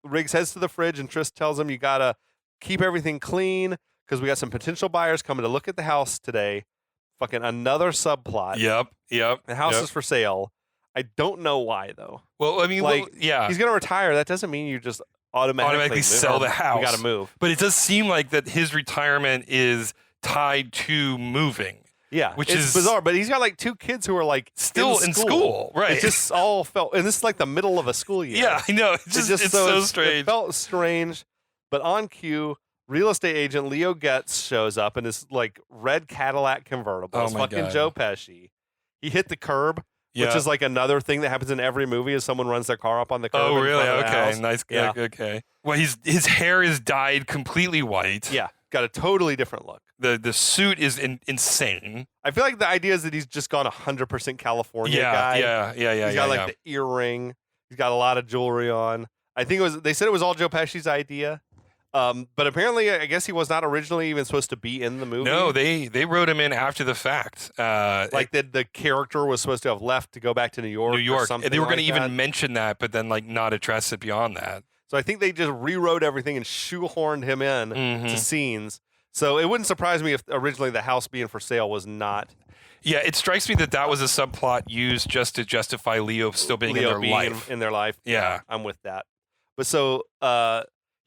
Riggs heads to the fridge, and Trish tells him, you got to keep everything clean because we got some potential buyers coming to look at the house today. Fucking another subplot. Yep. The house is for sale. I don't know why, though. Well, I mean, he's going to retire. That doesn't mean you just automatically sell the house. We got to move. But it does seem like that his retirement is tied to moving. Yeah, which is bizarre. But he's got like 2 kids who are like still in school. Right. It just all felt, and this is like the middle of a school year. Yeah, I know. It's so strange. It felt strange. But on cue, real estate agent Leo Getz shows up in his like red Cadillac convertible. Oh it's my fucking God. Joe Pesci. He hit the curb. which is like another thing that happens in every movie is someone runs their car up on the curb. Oh, really? Okay, nice. Yeah. Okay. Well, his hair is dyed completely white. Yeah, got a totally different look. The suit is insane. I feel like the idea is that he's just gone 100% California guy. Yeah. He's got like the earring. He's got a lot of jewelry on. I think they said it was all Joe Pesci's idea. But apparently, I guess he was not originally even supposed to be in the movie. No, they wrote him in after the fact. The character was supposed to have left to go back to New York. Or something and they were going to like even mention that, but then like not address it beyond that. So I think they just rewrote everything and shoehorned him in to scenes. So it wouldn't surprise me if originally the house being for sale was not. Yeah, it strikes me that was a subplot used just to justify Leo still being in their life. In their life. Yeah, I'm with that. But so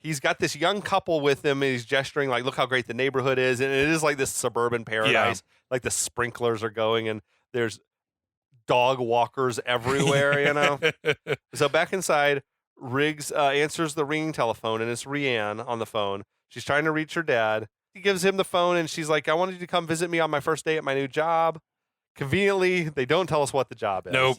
he's got this young couple with him, and he's gesturing like, "Look how great the neighborhood is," and it is like this suburban paradise. Yeah. Like the sprinklers are going, and there's dog walkers everywhere. You know. So back inside, Riggs answers the ringing telephone, and it's Rianne on the phone. She's trying to reach her dad. He gives him the phone, and she's like, "I wanted you to come visit me on my first day at my new job." Conveniently, they don't tell us what the job is. Nope.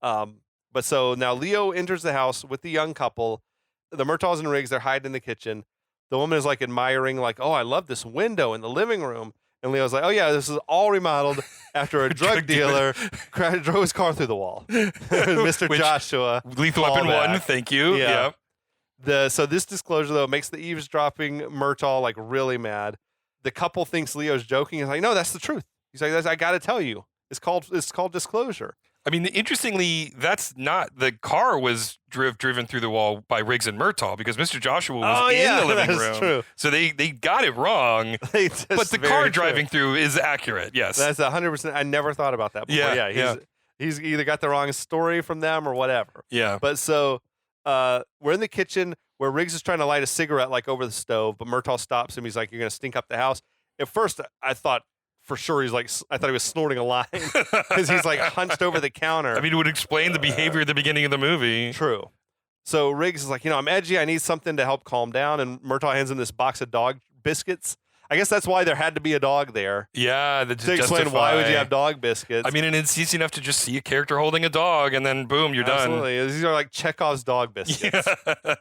But so now Leo enters the house with the young couple. The Murtaughs and Riggs, they're hiding in the kitchen. The woman is like admiring, like, "Oh, I love this window in the living room." And Leo's like, "Oh, yeah, this is all remodeled after a drug dealer drove his car through the wall." Mr. Joshua. Lethal Weapon 1, thank you. Yeah. So this disclosure, though, makes the eavesdropping Murtaugh like really mad. The couple thinks Leo's joking. He's like, "No, that's the truth." He's like, "I got to tell you. It's called disclosure." I mean, interestingly, that's not the car was driven through the wall by Riggs and Murtaugh because Mr. Joshua was in the living room. True. So they got it wrong. But the car driving through is accurate. Yes, that's 100%. I never thought about that before. Yeah. He's either got the wrong story from them or whatever. Yeah. But so we're in the kitchen where Riggs is trying to light a cigarette like over the stove, but Murtaugh stops him. He's like, "You're going to stink up the house." At first, I thought. For sure, I thought he was snorting a line because he's like hunched over the counter. I mean, it would explain the behavior at the beginning of the movie. True. So Riggs is like, "I'm edgy. I need something to help calm down." And Murtaugh hands him this box of dog biscuits. I guess that's why there had to be a dog there. Yeah. To explain why would you have dog biscuits. I mean, and it's easy enough to just see a character holding a dog and then boom, you're done. Absolutely. These are like Chekhov's dog biscuits. Yeah.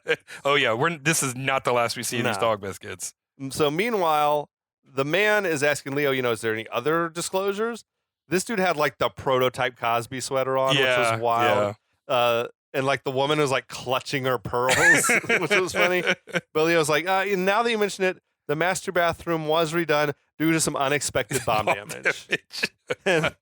Oh, yeah. This is not the last we see of these dog biscuits. So meanwhile, the man is asking Leo, is there any other disclosures? This dude had like the prototype Cosby sweater on, which was wild. Yeah. And like the woman was like clutching her pearls, which was funny. But Leo's like, now that you mention it, the master bathroom was redone due to some unexpected bomb damage. And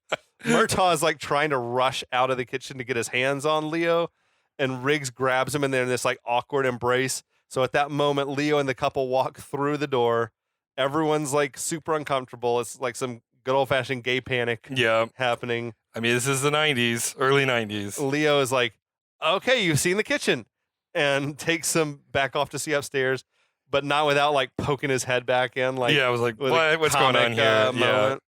Murtaugh is like trying to rush out of the kitchen to get his hands on Leo. And Riggs grabs him and they're in this like awkward embrace. So at that moment, Leo and the couple walk through the door. Everyone's like super uncomfortable. It's like some good old fashioned gay panic happening. I mean, this is the 90s, early 90s. Leo is like, "Okay, you've seen the kitchen," and takes him back off to see upstairs, but not without like poking his head back in. Like, I was like, what's going on here? Moment.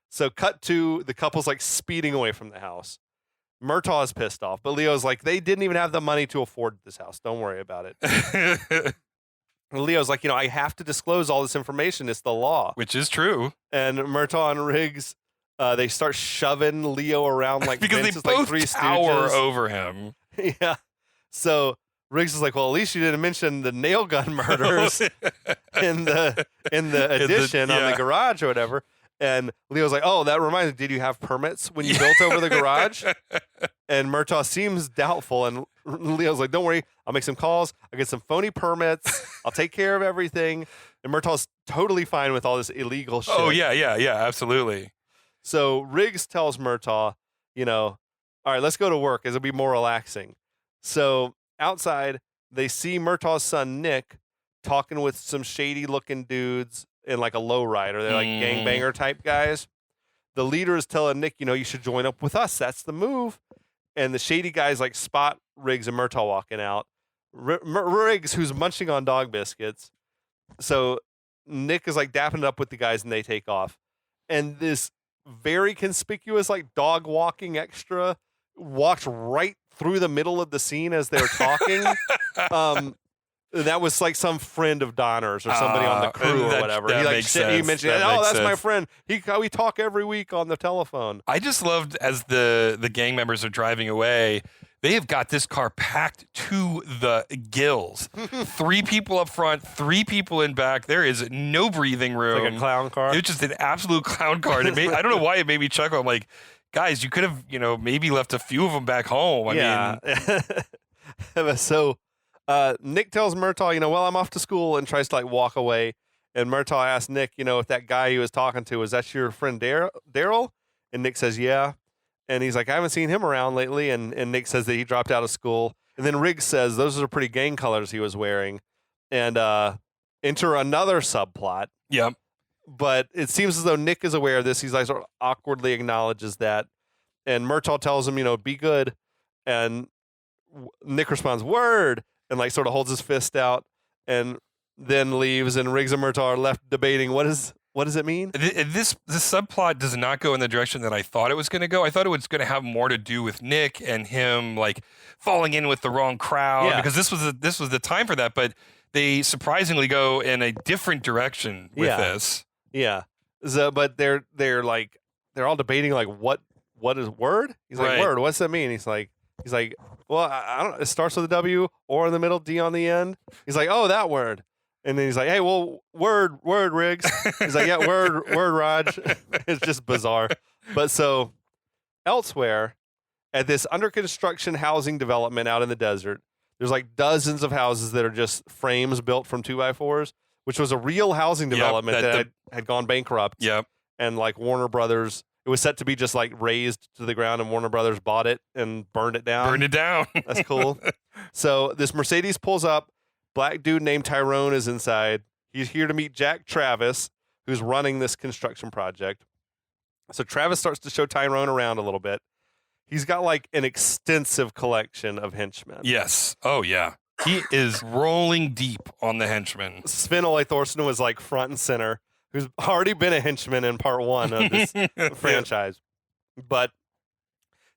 So cut to the couple's like speeding away from the house. Murtaugh is pissed off, but Leo's like, "They didn't even have the money to afford this house. Don't worry about it." Leo's like, "I have to disclose all this information. It's the law." Which is true. And Murtaugh and Riggs, they start shoving Leo around like because Vince's, they both like Three tower Stooges. over him. Yeah. So Riggs is like, "Well, at least you didn't mention the nail gun murders in the addition on the garage or whatever." And Leo's like, "Oh, that reminds me, did you have permits when you built over the garage?" And Murtaugh seems doubtful, and Leo's like, "Don't worry, I'll make some calls. I'll get some phony permits. I'll take care of everything." And Murtaugh's totally fine with all this illegal shit. Oh, yeah, absolutely. So Riggs tells Murtaugh, "All right, let's go to work. It'll be more relaxing." So outside, they see Murtaugh's son, Nick, talking with some shady-looking dudes in like a lowrider. They're like gangbanger type guys. The leader is telling Nick, "You should join up with us. That's the move." And the shady guys like spot Riggs and Murtaugh walking out. Riggs, who's munching on dog biscuits. So Nick is like dapping it up with the guys and they take off. And this very conspicuous like dog walking extra walks right through the middle of the scene as they're talking. That was like some friend of Donner's or somebody on the crew or whatever. He mentioned, that's my friend. We talk every week on the telephone. I just loved as the gang members are driving away, they have got this car packed to the gills. 3 people up front, 3 people in back. There is no breathing room. Like a clown car. It's just an absolute clown car. I don't know why it made me chuckle. I'm like, guys, you could have, maybe left a few of them back home. I mean, so Nick tells Murtaugh, well, I'm off to school, and tries to like walk away. And Murtaugh asks Nick, if that guy he was talking to, was that your friend Daryl? And Nick says, yeah. And he's like, I haven't seen him around lately. And Nick says that he dropped out of school. And then Riggs says those are pretty gang colors he was wearing. And enter another subplot. Yep. But it seems as though Nick is aware of this. He's like sort of awkwardly acknowledges that. And Murtaugh tells him, be good. And Nick responds, word. And like sort of holds his fist out and then leaves. And Riggs and Murtaugh are left debating what does it mean? This subplot does not go in the direction that I thought it was going to go. I thought it was going to have more to do with Nick and him like falling in with the wrong crowd because this was the time for that. But they surprisingly go in a different direction with this. Yeah. So, but they're all debating like what is word? He's like, word. What's that mean? He's like, well, I don't know. It starts with a W or in the middle, D on the end. He's like, oh, that word. And then he's like, hey, well, word, Riggs. He's like, yeah, word, Raj. It's just bizarre. But so elsewhere at this under construction housing development out in the desert, there's like dozens of houses that are just frames built from 2x4s, which was a real housing development that had gone bankrupt. Yep. And like Warner Brothers, it was set to be just like razed to the ground, and Warner Brothers bought it and burned it down. That's cool. So this Mercedes pulls up. Black dude named Tyrone is inside. He's here to meet Jack Travis, who's running this construction project. So Travis starts to show Tyrone around a little bit. He's got like an extensive collection of henchmen. Yes. Oh, yeah. He is rolling deep on the henchmen. Sven-Ole Thorsen was like front and center, who's already been a henchman in part 1 of this franchise. But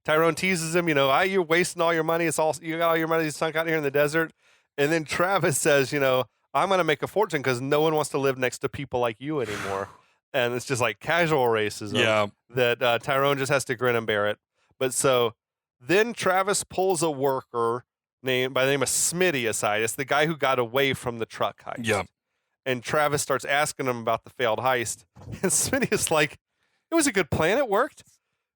Tyrone teases him, you're wasting all your money. You got all your money sunk out here in the desert. And then Travis says, I'm going to make a fortune because no one wants to live next to people like you anymore. And it's just like casual racism that Tyrone just has to grin and bear it. But so then Travis pulls a worker by the name of Smitty aside. It's the guy who got away from the truck heist. Yeah. And Travis starts asking him about the failed heist. And Smitty is like, it was a good plan. It worked,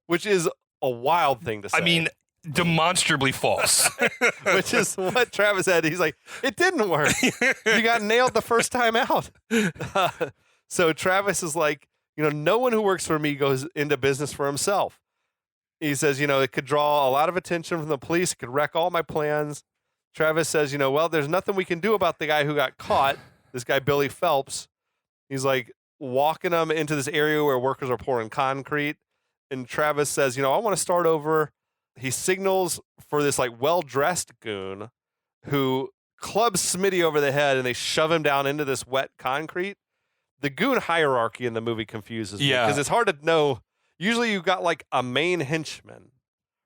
which is a wild thing to say. I mean, demonstrably false. Which is what Travis said. He's like, it didn't work. You got nailed the first time out. So Travis is like, no one who works for me goes into business for himself. He says, it could draw a lot of attention from the police. It could wreck all my plans. Travis says, well, there's nothing we can do about the guy who got caught. This guy, Billy Phelps. He's like walking them into this area where workers are pouring concrete. And Travis says, I want to start over. He signals for this like well-dressed goon who clubs Smitty over the head, and they shove him down into this wet concrete. The goon hierarchy in the movie confuses me because it's hard to know. Usually you've got like a main henchman,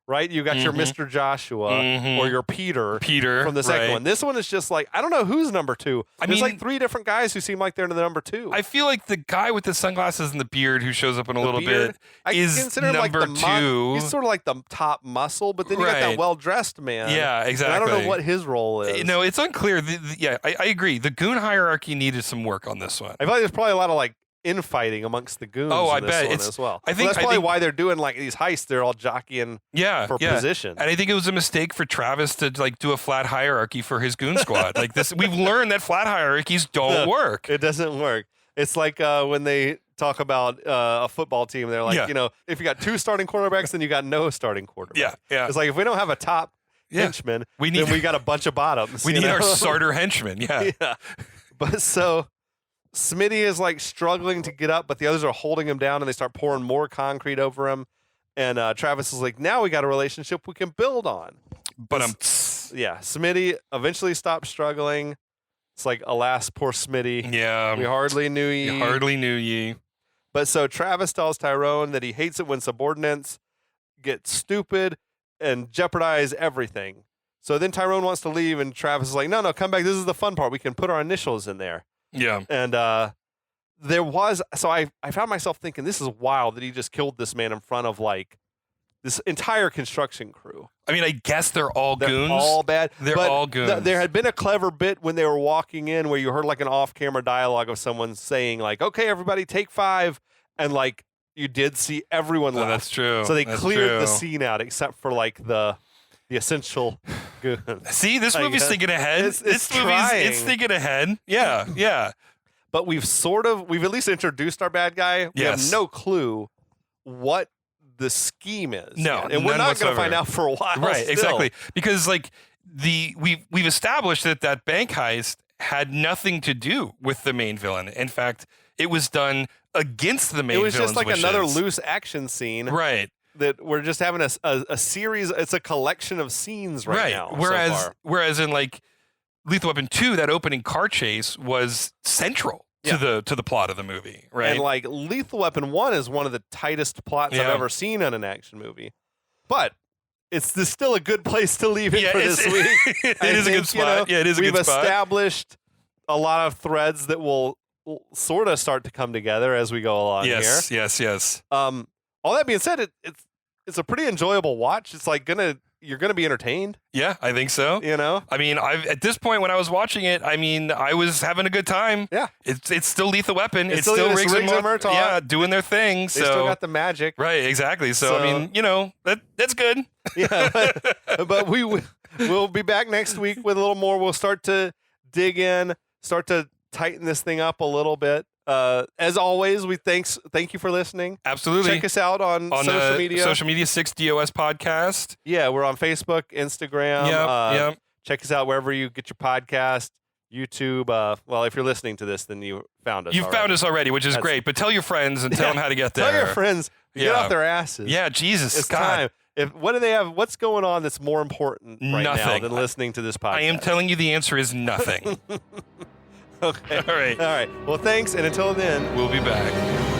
right? You got your Mr. Joshua or your Peter from the second one. This one is just like, I don't know who's number 2. There's like 3 different guys who seem like they're the number 2. I feel like the guy with the sunglasses and the beard who shows up in a little bit is number like 2. He's sort of like the top muscle, but then you got that well-dressed man. Yeah, exactly. And I don't know what his role is. No, it's unclear. I agree. The goon hierarchy needed some work on this one. I feel like there's probably a lot of like infighting amongst the goons. I in this bet one it's as well. I think that's probably why they're doing like these heists. They're all jockeying for position. And I think it was a mistake for Travis to like do a flat hierarchy for his goon squad. Like this, we've learned that flat hierarchies don't work. It doesn't work. It's like when they talk about a football team. They're like, if you got 2 starting quarterbacks, then you got no starting quarterback. Yeah. It's like if we don't have a top henchman, then we got a bunch of bottoms. We need our starter henchman. Yeah. But so Smitty is like struggling to get up, but the others are holding him down, and they start pouring more concrete over him. And Travis is like, now we got a relationship we can build on. But Smitty eventually stops struggling. It's like, alas, poor Smitty. Yeah. We hardly knew ye. We hardly knew ye. But so Travis tells Tyrone that he hates it when subordinates get stupid and jeopardize everything. So then Tyrone wants to leave, and Travis is like, no, come back. This is the fun part. We can put our initials in there. Yeah. And there was, so I found myself thinking, this is wild that he just killed this man in front of like this entire construction crew. I mean, I guess they're all goons. All bad. They're all goons. There had been a clever bit when they were walking in where you heard like an off-camera dialogue of someone saying like, okay, everybody take 5. And like you did see everyone laugh. That's true. So they cleared the scene out except for like the essential goons. See, this movie's thinking ahead. It's thinking ahead. Yeah, yeah. But we've at least introduced our bad guy. We have no clue what the scheme is. No, and we're not going to find out for a while. Right, still. exactly. Because like we've established that bank heist had nothing to do with the main villain. In fact, it was done against the main villain's wishes. It was just like another loose action scene. Right. That we're just having a series. It's a collection of scenes right now. Whereas in like Lethal Weapon 2, that opening car chase was central to the plot of the movie, right? And like Lethal Weapon 1 is one of the tightest plots I've ever seen in an action movie. But it's still a good place to leave it for this week. It is a good spot. It is a good spot. We've established a lot of threads that will sort of start to come together as we go along here. Yes. All that being said, it's a pretty enjoyable watch. It's like you're gonna be entertained. Yeah, I think so. You know, I mean, at this point when I was watching it, I mean, I was having a good time. Yeah, it's still Lethal Weapon. It's still Riggs and Murtaugh. Yeah, doing their thing. They still got the magic. Right, exactly. So I mean, that's good. Yeah, but we'll be back next week with a little more. We'll start to dig in, start to tighten this thing up a little bit. As always, thank you for listening. Absolutely. Check us out on social media. Social media, 6DOS Podcast. Yeah, we're on Facebook, Instagram. Yeah. Check us out wherever you get your podcast. YouTube. Well, if you're listening to this, then you found us. You've found us already, which is great. But tell your friends and tell them how to get there. Tell your friends. Get off their asses. Yeah, Jesus. It's time. What do they have? What's going on that's more important right now than listening to this podcast? I am telling you the answer is nothing. Okay. All right. Well, thanks. And until then, we'll be back.